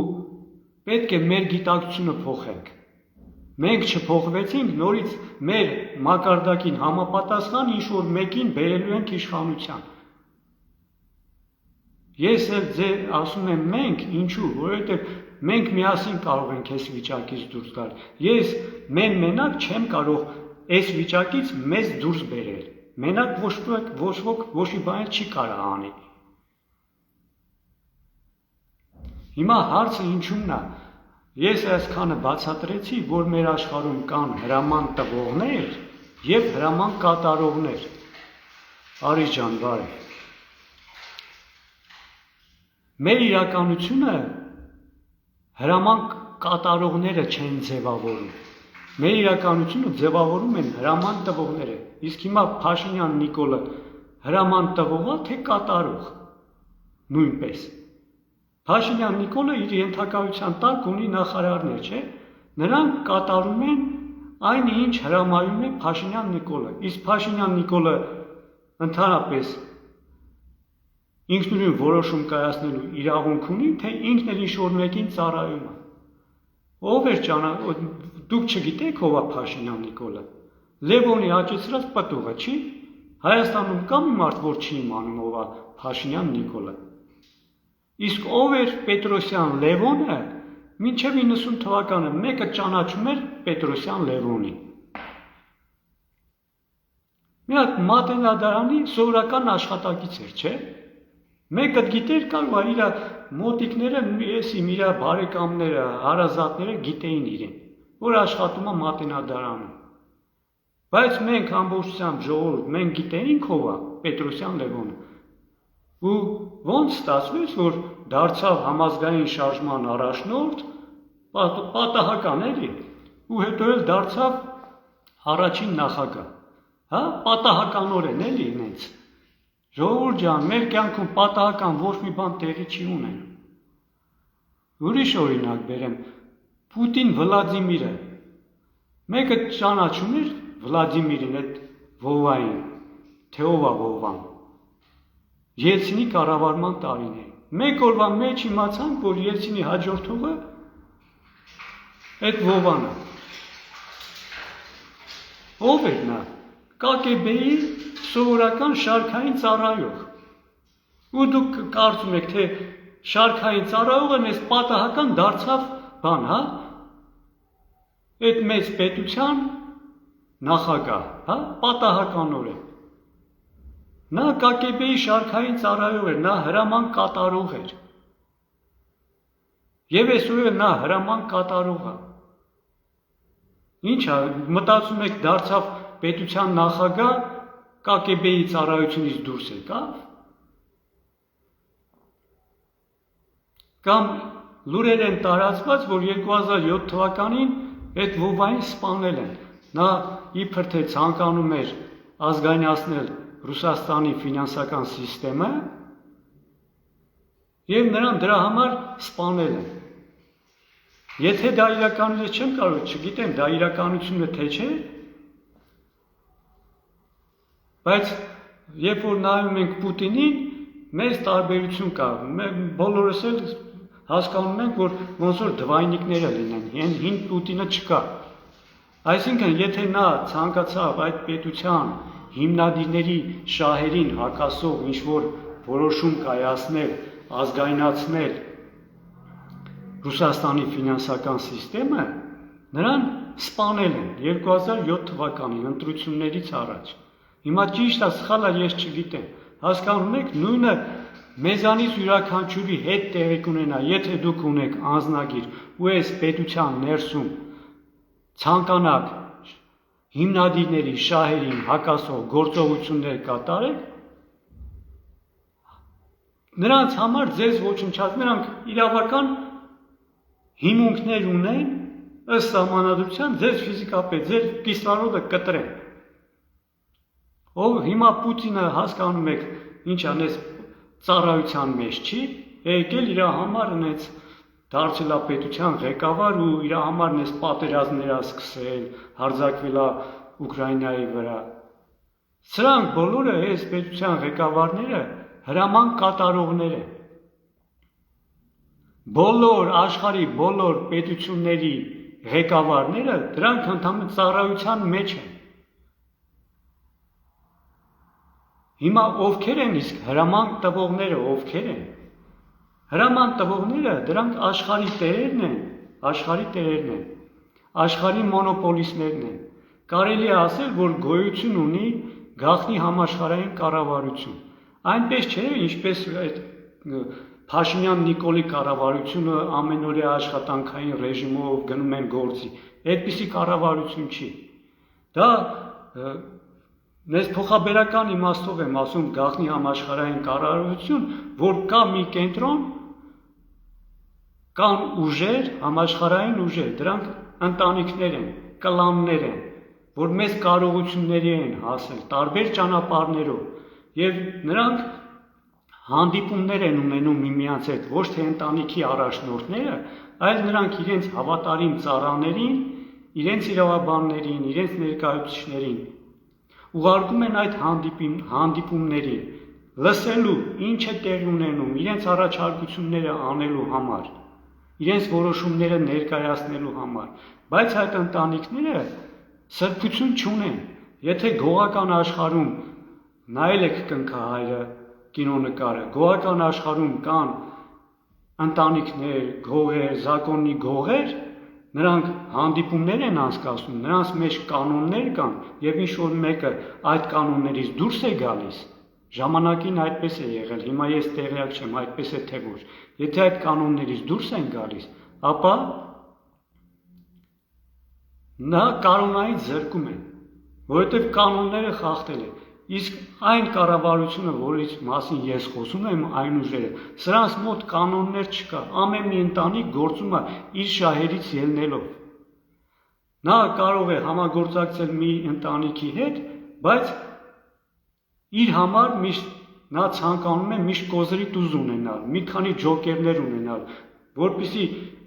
պետք է մեր գիտակցությունը փոխենք։ Մենք չփոխվեցինք, նորից մեր մակարդակին համապատասխան ինչ-որ մեկին բերելու ենք իշխանության։ Ես էլ ասում եմ մենք, ինչու, որովհետև մենք միասին կարող ենք այս վիճակից դուրս գալ։ Ես մենակ չեմ կարող այս վիճակից մեզ դուրս բերել։ Մենակ ոչ ոք ոչ մի բան չի կարող անի։ Հիմա հարցը ինչու՞մն է։ Ես այսքանը բացատրեցի, որ մեր աշխարհում կան հրաման տվողներ եւ հրաման կատարողներ։ Արի ջան, բարի։ Մեր իրականությունը հրաման կատարողները չեն ձևավորում։ Մեր իրականությունը ձևավորում են հրաման տվողները։ Իսկ հիմա Փաշինյան Նիկոլը հրաման տվող է, թե կատարող։ Նույնպես։ Փաշինյան Նիկոլը իր ենթակայության տակ ունի նախարարներ, չէ՞։ Նրանք կատարում են այն, ինչ հրամայում է Փաշինյան Նիկոլը։ Իսկ Փաշինյան Նիկոլը ընդհանրապես ինքնուրույն որոշում կայացնելու իրավունք ունի, թե ինքն էլ ինչ-որ մեկին ծառայում է։ Ով էր դուք չգիտեք ով է Փաշինյան Նիկոլը։ Լևոնի աճեցրած պտուղը, չի։ Հայաստանում կա մի մարդ, որ չի իմանում ով է Փաշինյան Նիկոլը։ Իսկ ով էր Պետրոսյան Լևոնը, մինչև 90 թվականը մեկը ճանաչում էր Պետրոսյան Լևոնին։ Մի հատ մատենադարանի սովորական աշխատակից էր, չէ՞։ Մեկը գիտեր կարող է իր մոտիկները, իր բարեկամները, հարազատները գիտեին իրեն, որ աշխատում է մատենադարանում։ Բայց մենք ամբողջությամբ ժողովուրդ, մենք գիտեինք ով է Պետրոսյան Լևոնը։ Ու ոնց ստացվեց, որ դարձավ համազգային շարժման առաջնորդ, պատահական էլի, ու հետո էլ դարձավ առաջին նախագահ, հա, պատահականորեն էլի ինձ։ Ժողովուրդ ջան, մեր կյանքում պատահական ոչ մի բան տեղի չի ունենում։ Ուրիշ օրինակ բերեմ, Պուտին Վլադիմիրը, մեկը ճանաչում էր Վլադիմիրին, այդ Վովային, թե ով է Վովան։ Ելցինի կառավարման տարիներին։ Մեկ օրվա մեջ իմացանք, որ Ելցինի հաջորդողը այդ Վովան է։ Ով էր նա։ ԿԳԲ-ի սովորական շարքային ծառայող։ Ու դուք կարծում եք, թե շարքային ծառայողն էս պատահական դարձավ բան, հա։ Այդ մեծ պետության նախագահ, հա, պատահականորեն։ Նա ԿԳԲ-ի շարքային ծառայող էր, նա հրաման կատարող էր։ Եվ այսօր նա հրաման կատարող է։ Ինչ է, մտածում եք դարձավ պետության նախագահ, ԿԳԲ-ի ծառայությունից դուրս եկավ։ Կամ լուրեր են տարածված, որ 2007 թվականին այդ Վովային սպանել են։ Նա իբր թե ցանկանում էր ազգայնացնել Ռուսաստանի ֆինանսական սիստեմը եւ նրան դրա համար սպանել են։ Եթե դա իրականություն չեմ կարող, չգիտեմ, դա իրականություն է թե չէ, բայց երբ որ նայում ենք Պուտինին, մեծ տարբերություն կա։ Մենք բոլորս էլ հասկանում ենք, որ ոնց որ դվայնիկները լինեն, հին Պուտինը չկա։ Այսինքն, եթե նա ցանկացավ այդ պետության հիմնադիրների շահերին հակասող ինչ-որ որոշում կայացնել, ազգայնացնել Ռուսաստանի ֆինանսական սիստեմը, նրան սպանել են 2007 թվականին ընտրություններից առաջ։ Հիմա ճիշտ է, սխալ է, ես չգիտեմ։ Հասկանում եք, նույնը մեզանից յուրաքանչյուրի հետ տեղի կունենա, եթե դուք ունեք անձնագիր ու այս պետության ներսում ցանկանաք հիմնադիրների, շահերին հակասող գործողություններ կատարեք, նրանց համար ձեզ ոչնչած, նրանք իրավական հիմունքներ ունեն, ըստ սահմանադրության ձեզ ֆիզիկապես, ձեր կիսլարոդը կտրեն։ Ով հիմա Պուտինը հասկանում եք, ինչ անես ծառայության մեջ չի, եկել իր համար ունեց դարձել է պետության ղեկավար ու իր համար նես պատերազմներ է սկսել, հարձակվել է Ուկրաինայի վրա։ Սրանք բոլորը այս պետության ղեկավարները հրաման կատարողներ են։ Բոլոր աշխարհի բոլոր պետությունների ղեկավարները դրանք ընդհանուր ծառայության մեջ են։ Հիմա ովքեր են իսկ հրաման տվողները, ովքեր են։ Հրաման տվողները դրանք աշխարհի տերերն են, աշխարհի մոնոպոլիստներն են։ Կարելի է ասել, որ գոյություն ունի գաղտնի համաշխարհային կառավարություն։ Այնպես չէ, ինչպես այդ Փաշինյան Նիկոլի կառավարությունը ամենօրյա աշխատանքային ռեժիմով գնում են գործի։ Այդպիսի կառավարություն չի։ Դա Ես փոխաբերական իմաստով եմ ասում գաղտնի համաշխարհային կառավարություն, որ կա մի կենտրոն, կան ուժեր, համաշխարհային ուժեր, դրանք ընտանիքներ են, կլաններ են, որ մեծ կարողությունների են հասել տարբեր ճանապարհներով, եւ նրանք հանդիպումներ են ունենում միմյանց հետ, ոչ թե ընտանիքի առաջնորդները, այլ նրանք իրենց հավատարիմ ծառաներին, իրենց իրավաբաններին, իրենց ներկայացուցիչներին ուղարկում են այդ հանդիպումներին, լսելու ինչ է տեղի ունենում, իրենց առաջարկությունները անելու համար, իրենց որոշումները ներկայացնելու համար, բայց այդ ընտանիքները սրբություն չունեն, եթե գողական աշխարհում նայել եք կնքահայրը կինոնկարը, գողական աշխարհում կան ընտանիքներ, գողեր, զակոնի գողեր, նրանք հանդիպումներ են անցկացնում, նրանց մեջ կանոններ կան, եւ ինչ որ մեկը այդ կանոններից դուրս է գալիս, ժամանակին այդպես է եղել, հիմա ես տեղյակ չեմ, այդպես է թե ոչ, եթե այդ կանոններից դուրս են գալիս, ապա նա կանոնային զրկում են, որովհետեւ կանոնները խախտել է, իսկ այն կառավարությունը, որից մասին ես խոսում եմ, այն ուժերը, սրանց մոտ կանոններ չկա, ամեն մի ընտանիք գործում է իր շահերից ելնելով։ Նա կարող է համագործակցել մի ընտանիքի հետ, բայց իր համար միշտ նա ցանկանում է միշտ կոզրի տուզ ունենալ, մի քանի ջոկերներ ունենալ, որպեսզի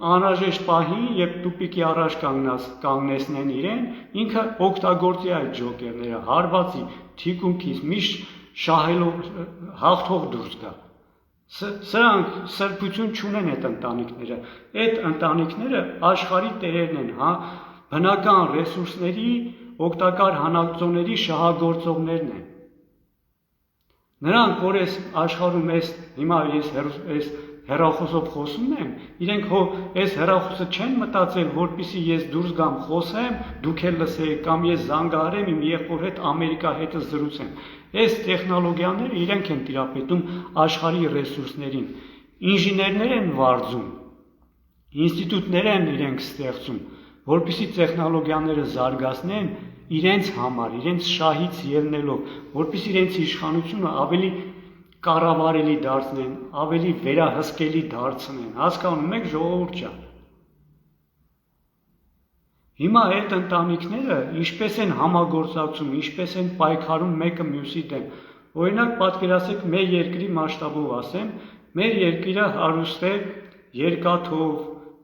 անհրաժեշտ պահին, երբ տուպիկի առաջ կանգնեցնեն իրեն, ինքը օգտագործի այդ ջոկերները, հարվածի, թիկունքից միշտ շահելով հաղթող դուրս գա։ Սրանք սրբություն չունեն այդ ընտանիքները։ Այդ ընտանիքները աշխարհի տերերն են, բնական ռեսուրսների, օգտակար հանածոների շահագործողներն են։ Նրանք, որ այս աշխարհում հիմա ես հեռախոսով խոսում եմ, իրենք այս հեռախոսը չեն մտածել, որպեսզի ես դուրս գամ խոսեմ, դուք էլ լսեք, կամ ես զանգահարեմ իմ եղբոր հետ Ամերիկա հետը զրուցեմ։ Այս տեխնոլոգիաները իրենք են տիրապետում աշխարհի ռեսուրսներին։ Ինժեներներ են վարձում, ինստիտուտներ են իրենք ստեղծում, որպեսզի տեխնոլոգիաները զարգացնեն իրենց համար, իրենց շահից ելնելով, որպեսզի իրենց իշխանությունը ավելի կառավարելի դարձնեն, ավելի վերահսկելի դարձնեն, հասկանում եք ժողովուրդ ջան։ Հիմա այդ ընտանիքները ինչպես են համագործակցում, ինչպես են պայքարում մեկը մյուսի դեմ։ Օրինակ պատկերացրեք մեր երկրի մասշտաբով ասեմ, մեր երկիրը հարուստ է երկաթով,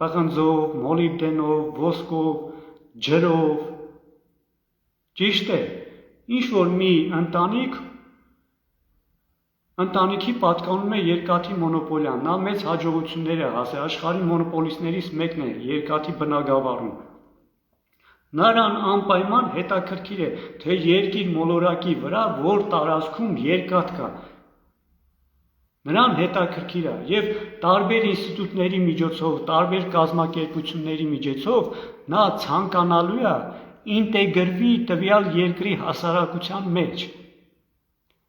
պղնձով, մոլիբդենով, ոսկով, ջրով։ Ճիշտ է, ինչ որ մի ընտանիքի պատկանում է երկաթի մոնոպոլիան, նա մեծ հաջողություններ է հասել, աշխարհի մոնոպոլիստներից մեկն է երկաթի բնագավառում։ Նրան անպայման հետաքրքիր է, թե երկիր մոլորակի վրա որ տարածքում երկաթ կա։ Նրան հետաքրքիր է եւ տարբեր ինստիտուտների միջոցով, տարբեր կազմակերպությունների միջոցով նա ցանկանալու է ինտեգրվի տվյալ երկրի հասարակության մեջ,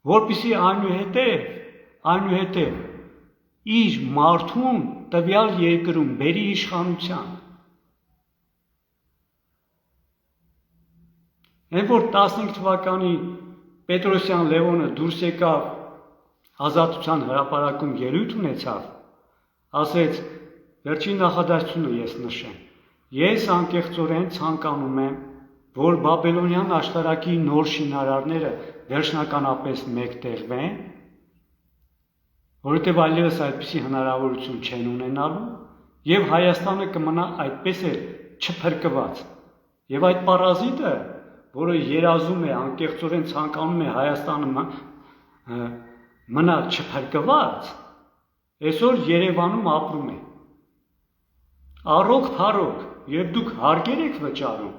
որպեսզի այնուհետև իր մարդուն տվյալ երկրում բերի իշխանության։ Այն որ 15 թվականի Պետրոսյան Լևոնը դուրս եկավ Ազատության հրապարակում ելույթ ունեցավ, ասեց, վերջին նախադասությունը ես նշեմ, ես անկեղծորեն ցանկանում եմ, որ Բաբելոնյան աշտարակի նոր շինարարները վերջնականապես մեկտեղվեն, որովհետև այլևս այդպիսի հնարավորություն չեն ունենալու, եւ Հայաստանը կմնա այդպես էլ չփրկված։ Եվ այդ պարազիտը, որը երազում է, անկեղծորեն ցանկանում է Հայաստանը մնա չփրկված, այսօր Երևանում ապրում է։ Առոք փարոք, եւ դուք հարկեր եք վճարում,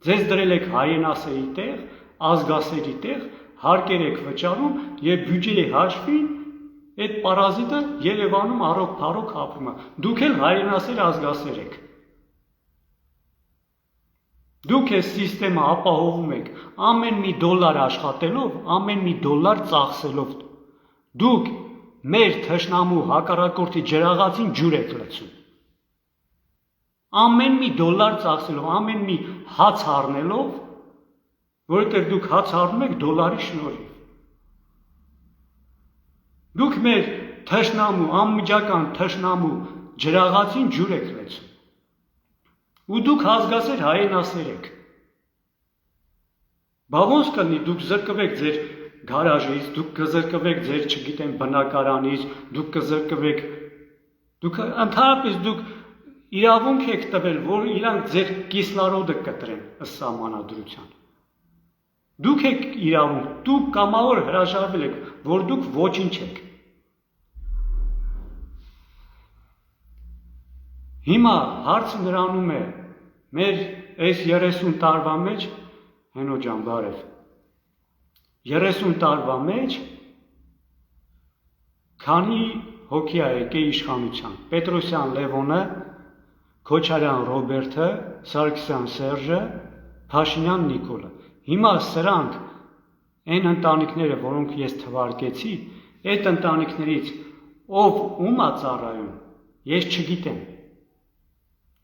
ձեզ դրել եք հայրենասերի տեղ, ազգասերի տեղ, հարկեր եք վճարում եւ բյուջեի հաշվին այդ պարազիտը Երևանում առոք փարոք ապրում է։ Դուք էլ հայրենասեր ազգասեր եք։ Դուք այս սիստեմը ապահովում եք ամեն մի դոլար աշխատելով, ամեն մի դոլար ծախսելով։ Դուք մեր թշնամու հակառակորդի ջրաղացին ջուր եք լցում։ Ամեն մի դոլար ծախսելով, ամեն մի հաց առնելով, որովհետև դուք հաց առնում եք դոլարի շնորհիվ։ Դուք մեր թշնամու, անմիջական թշնամու ջրաղացին ջուր եք լցում։ Ու դուք ազգասեր հայրենասեր եք։ Բա ոնց կլինի, դուք զրկվեք ձեր գարաժից, դուք կզրկվեք ձեր, չգիտեմ, բնակարանից, դուք կզրկվեք, դուք ընդհանրապես դուք իրավունք եք տվել, որ իրանք ձեր կիսլարոդը կտրեն ըստ սահմանադրության։ Դուք եք իրավունք, դուք կամավոր հրաժարվել եք, որ դուք ոչինչ եք։ Հիմա հարցը նրանում է, մեր այս 30 տարվա մեջ, Հենո ջան, բարև, 30 տարվա մեջ քանի հոգի ա եկե իշխանության, Պետրոսյան Լևոնը, Քոչարյան Ռոբերտը, Սարգսյան Սերժը, Փաշինյան Նիկոլը։ Հիմա սրանք այն ընտանիքները, որոնք ես թվարկեցի, այդ ընտանիքներից ով ում ա ծառայում, ես չգիտեմ։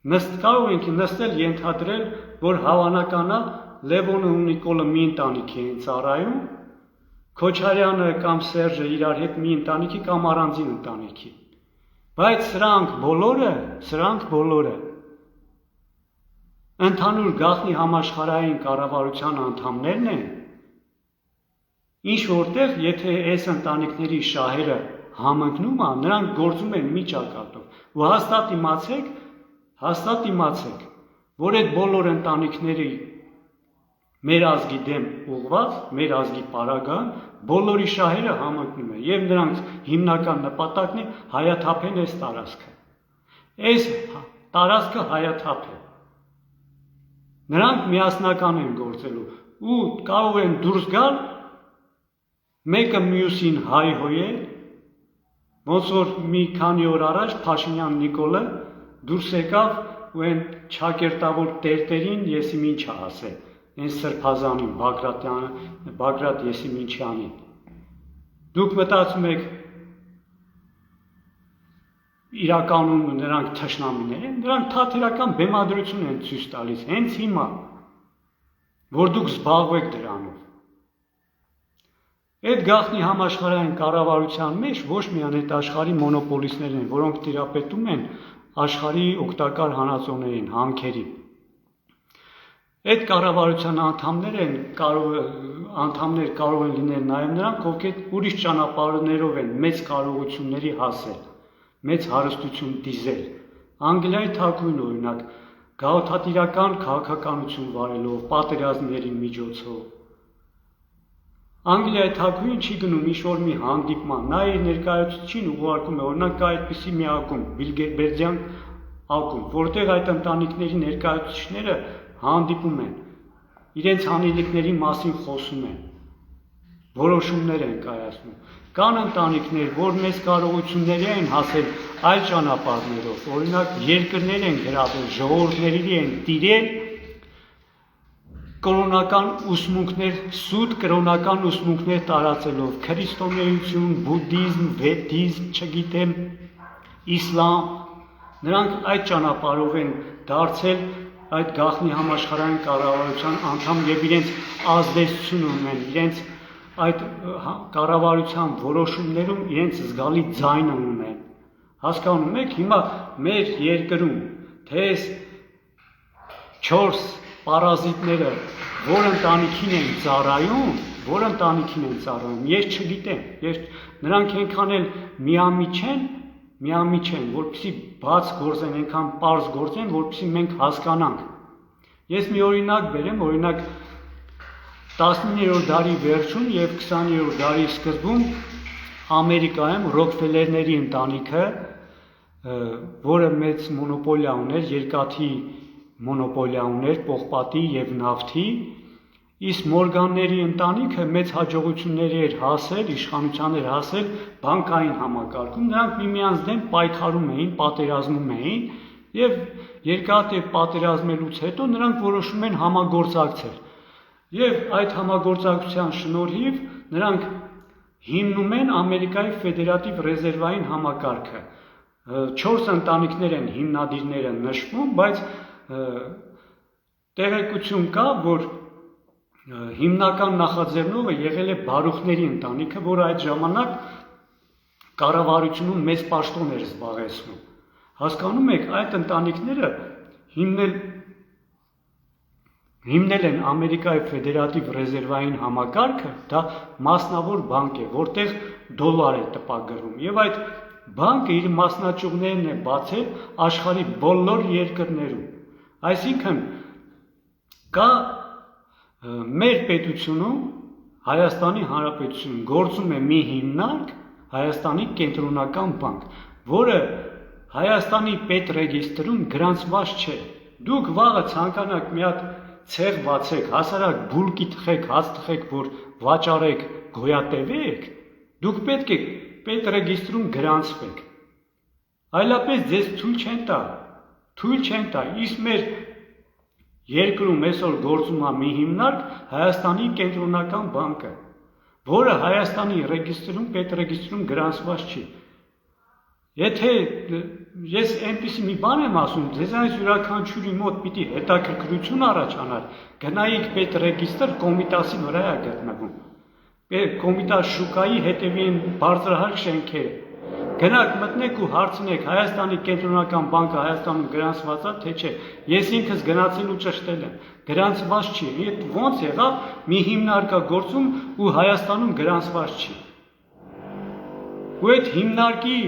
Կարող ենք նստել ենթադրել, որ հավանական է Լևոնը ու Նիկոլը մի ընտանիքի են ծառայում, Քոչարյանը կամ Սերժը իրար հետ մի ընտանիքի կամ առանձին ընտանիքի։ Բայց սրանք բոլորը ընդհանուր գաղտնի համաշխարհային կառավարության անդամներն են, ինչ որտեղ, եթե այս ընտանիքների շահերը համընկնում է, նրանք գործում են մի ճակատով։ Ու հաստատ իմացեք, որ այդ բոլոր ընտանիքների մեր ազգի դեմ ուղղված, մեր ազգի պարագան, բոլորի շահերը համընկնում են, եւ նրանց հիմնական նպատակն է հայաթափեն այս տարածքը։ Այս տարածքը հայաթափ է։ Նրանք միասնական են գործելու ու կարող են դուրս գալ մեկը մյուսին հայհոյել, ոնց որ մի քանի օր առաջ Փաշինյան Նիկոլը դուրս եկավ ու այն ճակերտավոր տերտերին եսիմ ինչ ասել, այն սրբազանին, Բագրատ Եսիմինչյանին։ Դուք մտածում եք իրականում նրանք թշնամիներ են, նրանք թատերական բեմադրություն են ցույց տալիս, հենց հիմա, որ դուք զբաղվեք դրանով։ Այդ գաղտնի համաշխարհային կառավարության մեջ ոչ միայն այդ աշխարհի մոնոպոլիստներն են, որոնք տիրապետում են աշխարհի օգտակար հանածոներին, հանքերին։ Այդ կառավարության անդամներ կարող են լինել նաև նրանք, ովքեր ուրիշ ճանապարհներով են մեծ կարողությունների հասել, մեծ հարստություն դիզել։ Անգլիայի թագուհին օրինակ գաղութատիրական քաղաքականություն վարելով, պատերազմների միջոցով։ Անգլիայի թագուհին չի գնում ինչ-որ մի հանդիպման, նա իր ներկայացուցիչին ուղարկում է, օրինակ կա այդպիսի մի ակումբ, Բիլդերբերգյան ակումբ, որտեղ այդ ընտանիքների ներկայացուցիչները հանդիպում են, իրենց հանելիքների մասին խոսում են, որոշումներ են կայացնում։ Կան ընտանիքներ, որ մեծ կարողությունների են հասել այլ ճանապարհներով, օրինակ երկրներ են գրավել, ժողովուրդների են տիրել, կրոնական ուսմունքներ, սուտ կրոնական ուսմունքներ տարածելով, քրիստոնեություն, բուդդիզմ, վեդիզմ, չգիտեմ, իսլամ, նրանք այդ ճանապարհով են դարձել այդ գաղտնի համաշխարհային կառավարության անդամ եւ իրենց ազդեցություն ունեն, իրենց այդ կառավարության որոշումներում իրենց զգալի ձայն ունեն։ Հասկանում եք, հիմա մեր երկրում թե 4 պարազիտները որ ընտանիքին են ծառայում, ես չգիտեմ, նրանք այնքան էլ միամիջ են, որպեսզի բաց գործեն, այնքան պարզ գործեն, որպեսզի մենք հասկանանք։ Ես մի օրինակ բերեմ, օրինակ 19-րդ դարի վերջում եւ 20-րդ դարի սկզբում Ամերիկայում Ռոքֆելերների ընտանիքը, որը մեծ մոնոպոլիա ուներ, երկաթի մոնոպոլիա ուներ, պողպատի եւ նավթի, իսկ Մորգանների ընտանիքը մեծ հաջողությունների էր հասել, իշխանության էր հասել բանկային համակարգում, նրանք միմյանց դեմ պայքարում էին, պատերազմում էին եւ երկարատև պատերազմելուց հետո նրանք որոշում են համագործակցել։ Եվ այդ համագործակցության շնորհիվ նրանք հիմնում են Ամերիկայի ֆեդերատիվ ռեզերվային համակարգը։ 4 ընտանիքներ են հիմնադիրները նշվում, բայց տեղեկություն կա, որ հիմնական նախաձեռնողը եղել է Բարուխների ընտանիքը, որը այդ ժամանակ կառավարությունում մեծ պաշտոն էր զբաղեցնում։ Հասկանում եք, այդ ընտանիքները հիմնել են Ամերիկայի ֆեդերատիվ ռեզերվային համակարգը, դա մասնավոր բանկ է, որտեղ դոլար է տպագրվում, եւ այդ բանկը իր մասնաճյուղներն է բացել աշխարհի բոլոր երկրներում։ Այսինքն կա մեր պետությունում Հայաստանի Հանրապետությունում գործում է մի հիմնարկ Հայաստանի կենտրոնական բանկ, որը Հայաստանի պետրեգիստրում գրանցված չէ։ Դուք վաղը ցանկանաք մի հատ ցեղ բացեք, հասարակ բուլկի թխեք, հաց թխեք, որ վաճառեք, գոյատևեք, դուք պետք է պետրեգիստրում գրանցվեք։ Այլապես ձեզ թույլ չեն տա, իսկ մեր երկրում այսօր գործում է մի հիմնարկ Հայաստանի կենտրոնական բանկը, որը Հայաստանի ռեգիստրում, պետրեգիստրում գրանցված չի։ Եթե ես այնպիսի մի բան եմ ասում, ձեզանից յուրաքանչյուրի մոտ պիտի հետաքրքրություն առաջանար, գնայիք պետրեգիստր, Կոմիտասի վրա է գտնվում։ Կոմիտաս շուկայի հետևին բարձրահարկ շենքերը։ Գնաք մտնեք ու հարցնեք Հայաստանի կենտրոնական բանկը Հայաստանում գրանցված է, թե չէ։ Ես ինքս գնացել ու ճշտել եմ, գրանցված չի։ Ոնց եղավ մի հիմնարկա գործում ու Հայաստանում գրանցված չի։ Ու այդ հիմնարկի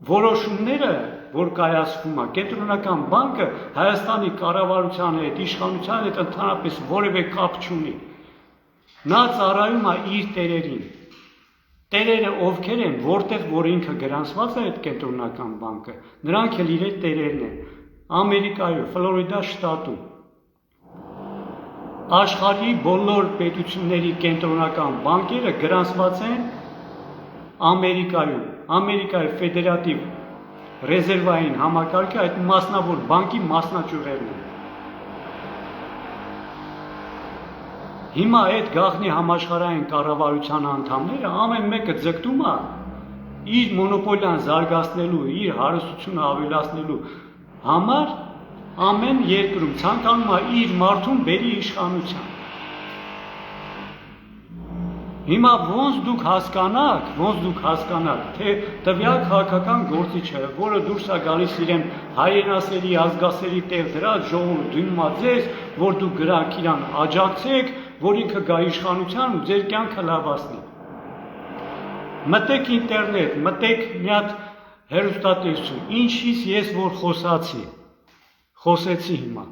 որոշումները, որ կայացվում է, կենտրոնական բանկը Հայաստանի կառավարության հետ, իշխանության հետ ընդհանրապես որևէ կապ չունի։ Նա ծառայում է իր տերերին։ Տերերը ովքեր են, որտեղ որ ինքը գրանցված է այդ կենտրոնական բանկը, նրանք էլ իր տերերն են։ Ամերիկայում, Ֆլորիդա շտատում, աշխարհի բոլոր պետությունների կենտրոնական բանկերը գրանցված են Ամերիկայում, Ամերիկայի ֆեդերատիվ ռեզերվային համակարգի այդ մասնավոր բանկի մասնաճյուղերն են։ Հիմա այդ գաղտնի համաշխարհային կառավարության անդամները ամեն մեկը ձգտում է իր մոնոպոլիան զարգացնելու, իր հարստությունը ավելացնելու համար ամեն երկրում ցանկանում է իր մարդուն բերի իշխանության։ Հիմա ոնց դուք հասկանաք, թե տվյալ քաղաքական գործիչը, որը դուրս է գալիս իրեն հայրենասերի, ազգասերի տեղ դրած, ժողովուրդ դիմում է ձեզ, որ դուք գրաք իրան աջակցեք, որ ինքը գա իշխանության ու ձեր կյանքը լավացնի։ Մտեք ինտերնետ, մտեք մի հատ հեռուստատեսություն, ինչից ես որ խոսեցի հիմա։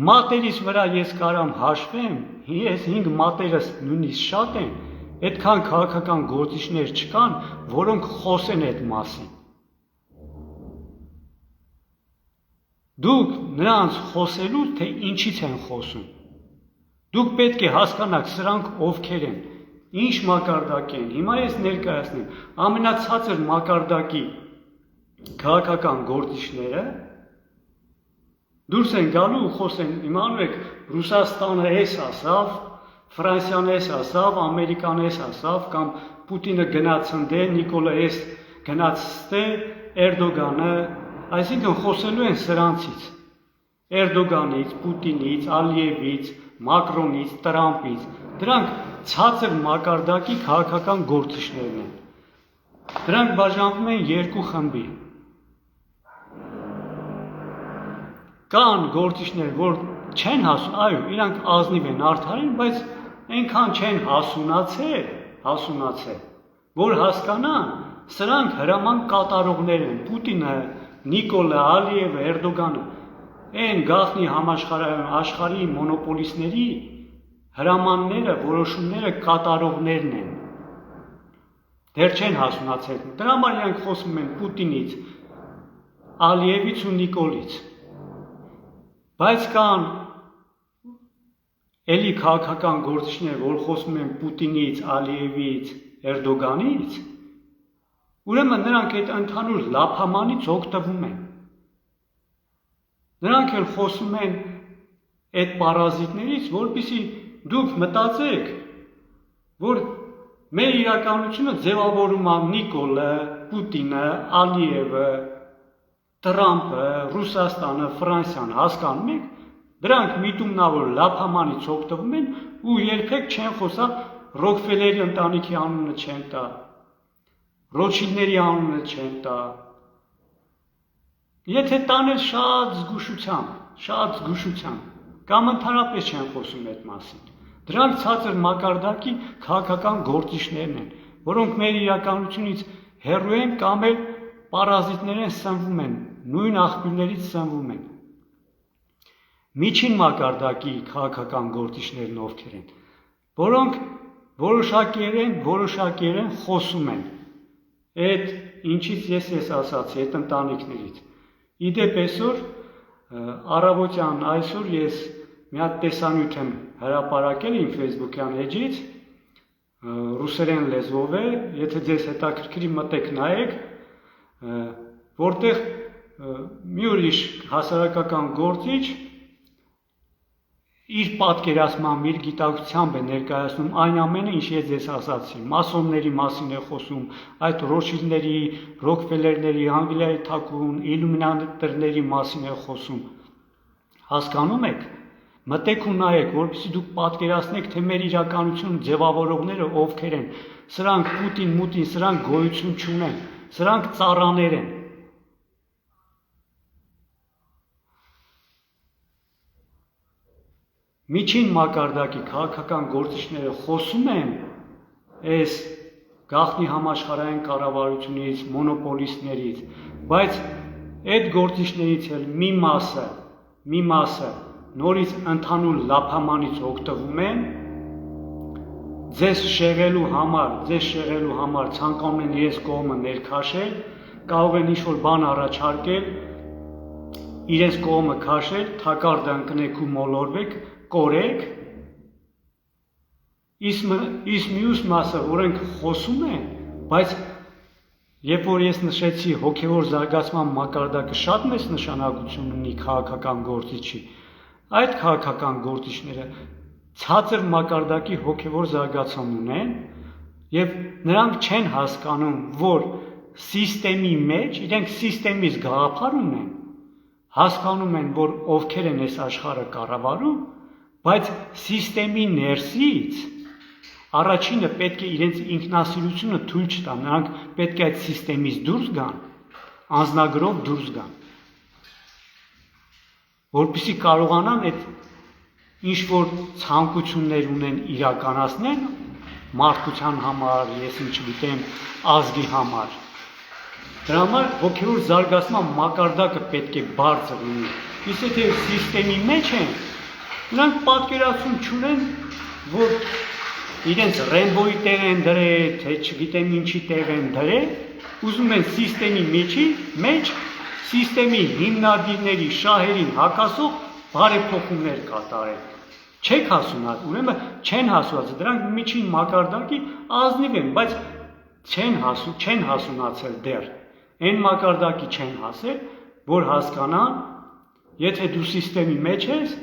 Մատերիս վրա ես կարամ հաշվեմ, ես 5 մատերս նույնիսկ շատ են, այդքան քաղաքական գործիչներ չկան, որոնք խոսեն այդ մասին։ Դուք նրանց խոսելու, թե ինչից են խոսում։ Դուք պետք է հասկանաք սրանք ովքեր են, ինչ մակարդակ են։ Հիմա ես ներկայացնեմ ամենացածր մակարդակի քաղաքական գործիչները դուրս են գալու ու խոսեն, իմանում եք, Ռուսաստանը էս ասավ, Ֆրանսիան էս ասավ, Ամերիկան էս ասավ, կամ Պուտինը գնաց ընդե, Նիկոլը էս գնաց ստե, Էրդոգանը Այսինքն խոսելու են սրանցից, Էրդոգանից, Պուտինից, Ալիևից, Մակրոնից, Տրամպից, դրանք ցածր մակարդակի քաղաքական գործիչներն են։ Դրանք բաժանվում են երկու խմբի։ Կան գործիչներ, որ չեն այո, իրանք ազնիվ են, արդար են, բայց այնքան չեն հասունացել, որ հասկանան, սրանք հրաման կատարողներ են, Պուտինը, Նիկոլը, Ալիևը, Էրդոգանը, այն գաղտնի աշխարհի մոնոպոլիստների հրամանները, որոշումները կատարողներն են։ Դեռ չեն հասունացել։ Դրա համար իրանք խոսում են Պուտինից, Ալիևից ու Նիկոլից։ Բայց կան էլի քաղաքական գործիչներ, որ խոսում են Պուտինից, Ալիևից, Էրդոգանից, ուրեմն նրանք այդ ընդհանուր լափամանից օգտվում են։ Նրանք էլ խոսում են այդ պարազիտներից, որպեսզի դուք մտածեք, որ մեր իրականությունը ձևավորում է Նիկոլը, Պուտինը, Ալիևը, Տրամպը, Ռուսաստանը, Ֆրանսիան, հասկանում եք, դրանք միտումնավոր լափամանից օգտվում են ու երբեք չեն խոսա Ռոքֆելերի ընտանիքի անունը չեն տա, Ռոթշիլդների անունը չեն տա։ Եթե տանել շատ զգուշությամբ, կամ ընդհանրապես չեն խոսում այդ մասին։ Դրանք ցածր մակարդակի քաղաքական գործիչներն են, որոնք մեր իրականությունից հեռու են կամ էլ պարազիտներ են, սնվում են, նույն աղբյուրներից սնվում են։ Միջին մակարդակի քաղաքական գործիչներն ովքեր են, որոնք որոշակիորեն խոսում են այդ ինչից ես ասացի, այդ ընտանիքներից։ Իդեպ այսօր առավոտյան այսօր ես մի հատ տեսանյութ եմ հրապարակել իմ Facebook-յան էջից, ռուսերեն լեզվով է, եթե ձեզ հետաքրքրի մտեք նայեք, որտեղ մի ուրիշ հասարակական գործիչ իր պատկերացմամբ, իր գիտակցությամբ է ներկայացնում այն ամենը, ինչ ես ձեզ ասացի, մասոնների մասին է խոսում, այդ Ռոթշիլդների, Ռոքֆելերների, Անգլիայի թագուհուն, իլյումինատորների մասին է խոսում։ Հասկանում եք, մտեք ու նայեք, որպեսզի դուք պատկերացնեք, թե մեր իրականություն ձևավորողները ովքեր են, սրանք Պուտին, սրանք գոյություն չունեն, սրանք ծառաներ են։ Միջին մակարդակի քաղաքական գործիչները խոսում են այս գաղտնի համաշխարհային կառավարությունից, մոնոպոլիստներից, բայց այդ գործիչներից էլ մի մասը նորից ընդհանուր լափամանից օգտվում են, ձեզ շեղելու համար ցանկանում են իրենց կողմը ներքաշել, կարող են ինչ-որ բան առաջարկել, իրենց կողմը քաշել, թակարդը ընկնեք ու մոլորվեք, կորեք, իսկ մյուս մասը, որոնք խոսում են, բայց երբ որ ես նշեցի հոգևոր զարգացման մակարդակը շատ մեծ նշանակություն ունի քաղաքական գործիչի, այդ քաղաքական գործիչները ցածր մակարդակի հոգևոր զարգացում ունեն եւ նրանք չեն հասկանում, որ սիստեմի մեջ իրենք սիստեմից գաղափար ունեն, հասկանում են, որ ովքեր են այս աշխարհը կառավարում, բայց սիստեմի ներսից առաջինը պետք է իրենց ինքնասիրությունը թույլ չտան, նրանք պետք է այդ սիստեմից դուրս գան, անձնագրով դուրս գան, որպեսզի կարողանան այդ ինչ-որ ցանկություններ ունեն իրականացնել մարդկության համար, ես ինչ գիտեմ, ազգի համար։ Դրա համար հոգևոր զարգացման մակարդակը պետք է բարձր լինի։ Իսկ եթե սիստեմի մեջ են, նրանք պատկերացում չունեն, որ իրենց Ռեմբոյի տեղ են դրել, թե չգիտեմ ինչի տեղ են դրել, ուզում են սիստեմի մեջ սիստեմի հիմնադիրների շահերին հակասող բարեփոխումներ կատարել։ Չեք հասունացել, ուրեմն չեն հասունացել, դրանք միջին մակարդակի ազնիվ են, բայց չեն հասունացել դեռ։ Այն մակարդակի չեն հասել, որ հասկանան, եթե դու սիստեմի մեջ ես,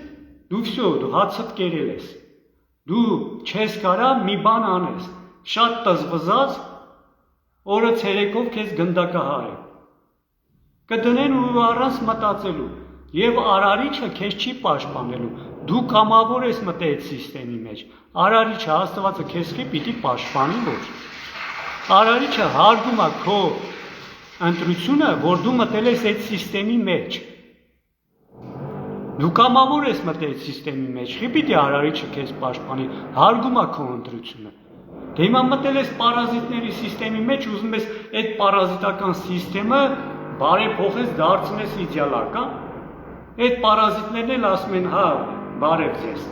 դու հացդ կերել ես, դու չես կարա մի բան անես, շատ տզվզած օրը ցերեկով քեզ գնդակահար է։ կդնեն ու առանց մտածելու, եւ արարիչը քեզ չի պաշտպանելու, դու կամավոր ես մտել այդ սիստեմի մեջ, արարիչը Աստվածը քեզ պիտի պաշտպանի ոչ, արարիչը հարգում է քո ընտրությունը, որ դու մտել ես այդ սիստեմի մեջ, դու կամավոր ես մտել այդ սիստեմի մեջ, պիտի արարիչը քեզ պաշտպանի, հարգում է քո ընտրությունը, դե հիմա մտել ես պարազիտների սիստեմի մեջ, ուզում ես այդ պարազիտական սիստեմը բարեփոխես դարձնես իդեալական, այդ պարազիտներն էլ ասում են, հա, բարև ձեզ,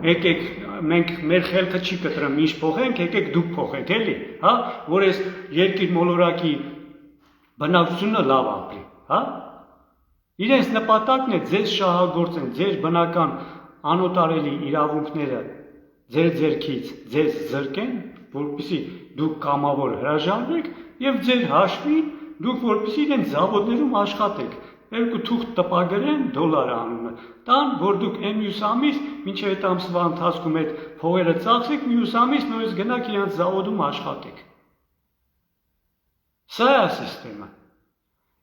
եկեք, մենք մեր խելքը չի կտրում, ինչ փոխենք, եկեք դուք փոխեք, էլի, հա, որ այս երկիր մոլորակի բնակչությունը լավ ապրի, հա, իրենց նպատակն է ձեզ շահագործեն, ձեր բնական անոտարելի իրավունքները ձեր ձեռքից ձեզ զրկեն, որպեսզի դուք կամավոր հրաժարվեք եւ ձեր հաշվին դուք որպեսզի իրենց զավոդներում աշխատեք, երկու թուղթ տպագրեն դոլար անունը, տան, որ դուք այն մյուս ամիս, մինչև այդ ամսվա ընթացքում այդ փողերը ծախսեք, մյուս ամիս նույնիսկ գնաք իրենց զավոդում աշխատեք։ Սա է սիստեմը։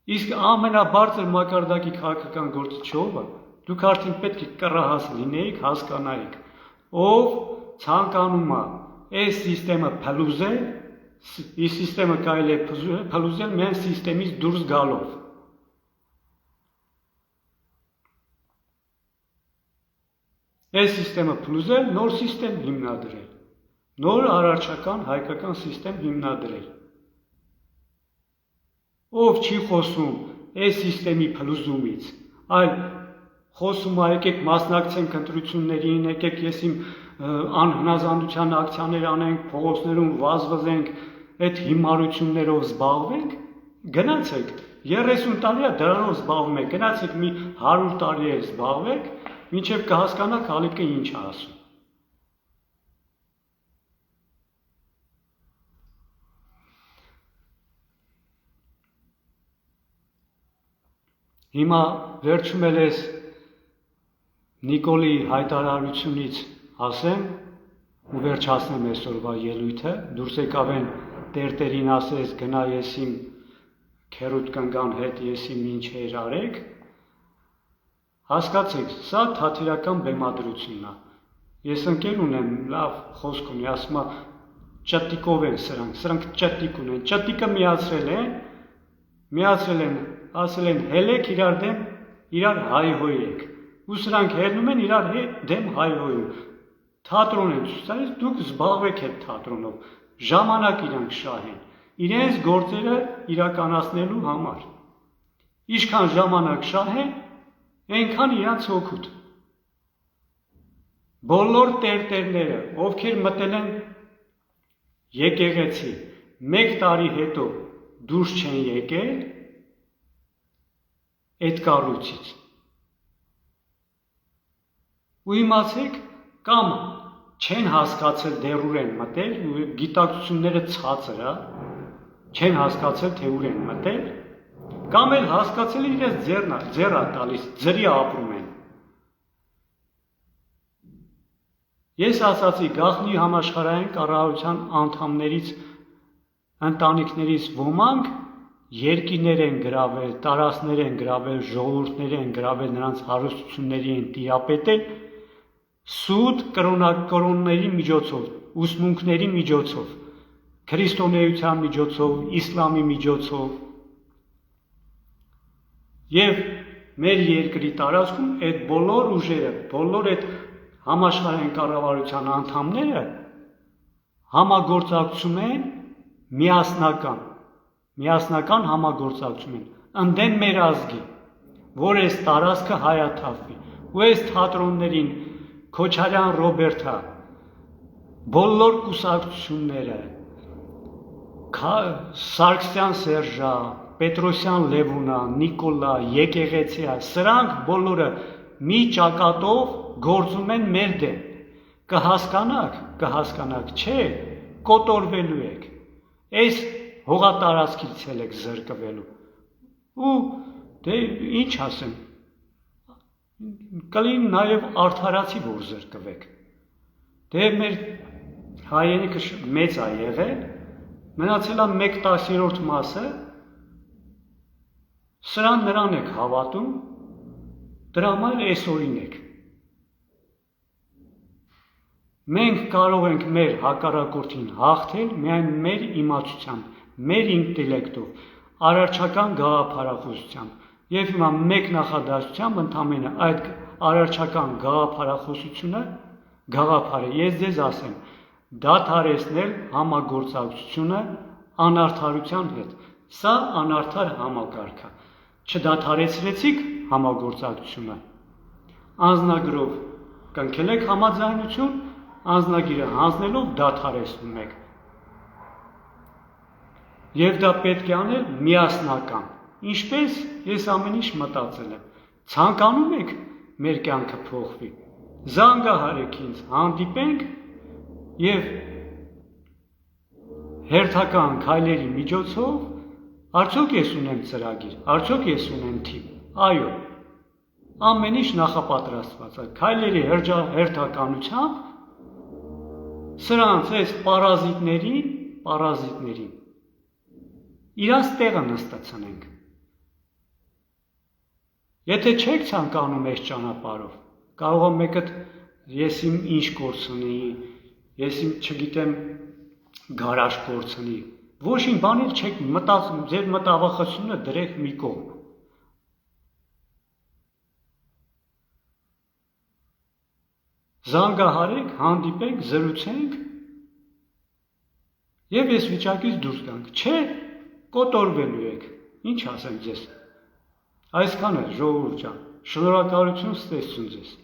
Իսկ ամենաբարձր մակարդակի քաղաքական գործիչը դուք արդեն պետք է կռահաս լինեիք, հասկանայիք, ով ցանկանում է այս սիստեմը փլուզել, այս սիստեմը կարելի է փլուզել միայն սիստեմից դուրս գալով։ Այս սիստեմը փլուզել, նոր սիստեմ հիմնադրել, նոր արարչական հայկական սիստեմ հիմնադրել։ Ով չի խոսում այս սիստեմի փլուզումից, այլ խոսում է եկեք մասնակցենք ընտրություններին, եկեք ես իմ անհնազանդության ակցիաներ անենք, փողոցներում վազվզենք, այդ հիմարություններով զբաղվենք, գնացեք, 30 տարի է դրանով զբաղվում եք, գնացեք մի 100 տարի է զբաղվեք, մինչև կհասկանաք ալիքը ինչ է ասում։ Հիմա վերջում էլ ես Նիկոլի հայտարարությունից ասեմ ու վերջացնեմ այսօրվա ելույթը, դուրս եկավ են տերտերին ասես գնա ես իմ քերուտ կնգան հետ ես իմ ինչեր արեք, հասկացեք, սա թատիրական բեմադրությունն է, ես ընկեր ունեմ, լավ խոսք ունի, ասում է ճտիկով են սրանք ճտիկ ունեն, ճտիկը միացրել են, ասել են հելեք իրար դեմ, իրար հայհոյեք, ու սրանք հելնում են իրար դեմ հայհոյում, թատրոն են ցույց տալիս, դուք զբաղվեք այդ թատրոնով, ժամանակ իրանք շահեն, իրենց գործերը իրականացնելու համար, ինչքան ժամանակ շահեն, այնքան իրանց օգուտ։ Բոլոր տերտերները, ովքեր մտել են եկեղեցի, 1 տարի հետո դուրս չեն եկել այդ կառույցից։ Ու իմացեք, կամ չեն հասկացել դեռ ուր են մտել, ու գիտակցությունները ցածր է, չեն հասկացել թե ուր են մտել, կամ էլ հասկացել իրենց ձեռ է տալիս, ձրի ապրում են։ Ես ասացի գաղտնի համաշխարհային կառավարության անդամներից, ընտանիքներից ոմանք երկիներ են գրավել, տարածքներ են գրավել, ժողովուրդներ են գրավել, նրանց հարստությունների են տիրապետել, սուտ կրոնների միջոցով, ուսմունքների միջոցով, քրիստոնեության միջոցով, իսլամի միջոցով, եւ մեր երկրի տարածքում այդ բոլոր ուժերը, բոլոր այդ համաշխարհային կառավարության անդամները համագործակցում են միասնական համագործակցում են, ընդդեմ մեր ազգի, որ այս տարածքը հայաթափվի, ու այս թատրոններին Քոչարյան Ռոբերտը, բոլոր կուսակցությունները, Սարգսյան Սերժա, Պետրոսյան Լևոնա, Նիկոլա, եկեղեցիա, սրանք բոլորը մի ճակատով գործում են մեր դեմ, կհասկանաք, չէ, կոտորվելու եք, այս հողատարածքից էլ եք զրկվելու, ու դե ինչ ասեմ, կլին նաև արդարացի, որ զրկվեք, դե մեր հայրենիքը մեծ է եղել, մնացել է 1/10 մասը, Սրան նրան եք հավատում, դրա համար այսօրին եք։ Մենք կարող ենք մեր հակառակորդին հաղթել միայն մեր իմացությամբ, մեր ինտելեկտով, արարչական գաղափարախոսությամբ եւ հիմա մեկ նախադասությամբ ընդամենը այդ արարչական գաղափարախոսությունը գաղափարը ես ձեզ ասեմ դադարեցնել համագործակցությունը անարդարության հետ։ Սա անարդար համակարգ է։ Չդադարեցրեցիք համագործակցությունը, անձնագրով կնքել եք համաձայնություն, անձնագիրը հանձնելով դադարեցնում եք։ Եվ դա պետք է անել միասնական։ Ինչպես ես ամեն ինչ մտածել եմ։ Ցանկանում եք մեր կյանքը փոխվի։ Զանգահարեք ինձ, հանդիպենք եւ հերթական քայլերի միջոցով արդյոք ես ունեմ ծրագիր, արդյոք ես ունեմ թիմ։ Այո, ամեն ինչ նախապատրաստված է։ Քայլերի հերթականությամբ սրանց այս պարազիտներին իրաց տեղը նստացնենք։ Եթե չեք ցանկանում այս ճանապարհով, կարող է մեկը ես իմ ինչ կորցնեի, ես իմ չգիտեմ գարաժ կորցնի, ոչինչ բանել չեք մտածում, ձեր մտավախությունը դրեք մի կողմ։ Զանգահարեք, հանդիպենք, զրուցենք եւ այս վիճակից դուրս գանք։ Չէ, կոտորվելու եք։ Ինչ ասեմ ձեզ։ Այսքան է, ժողովուրդ ջան։ Շնորհակալություն, ստեսություն ձեզ։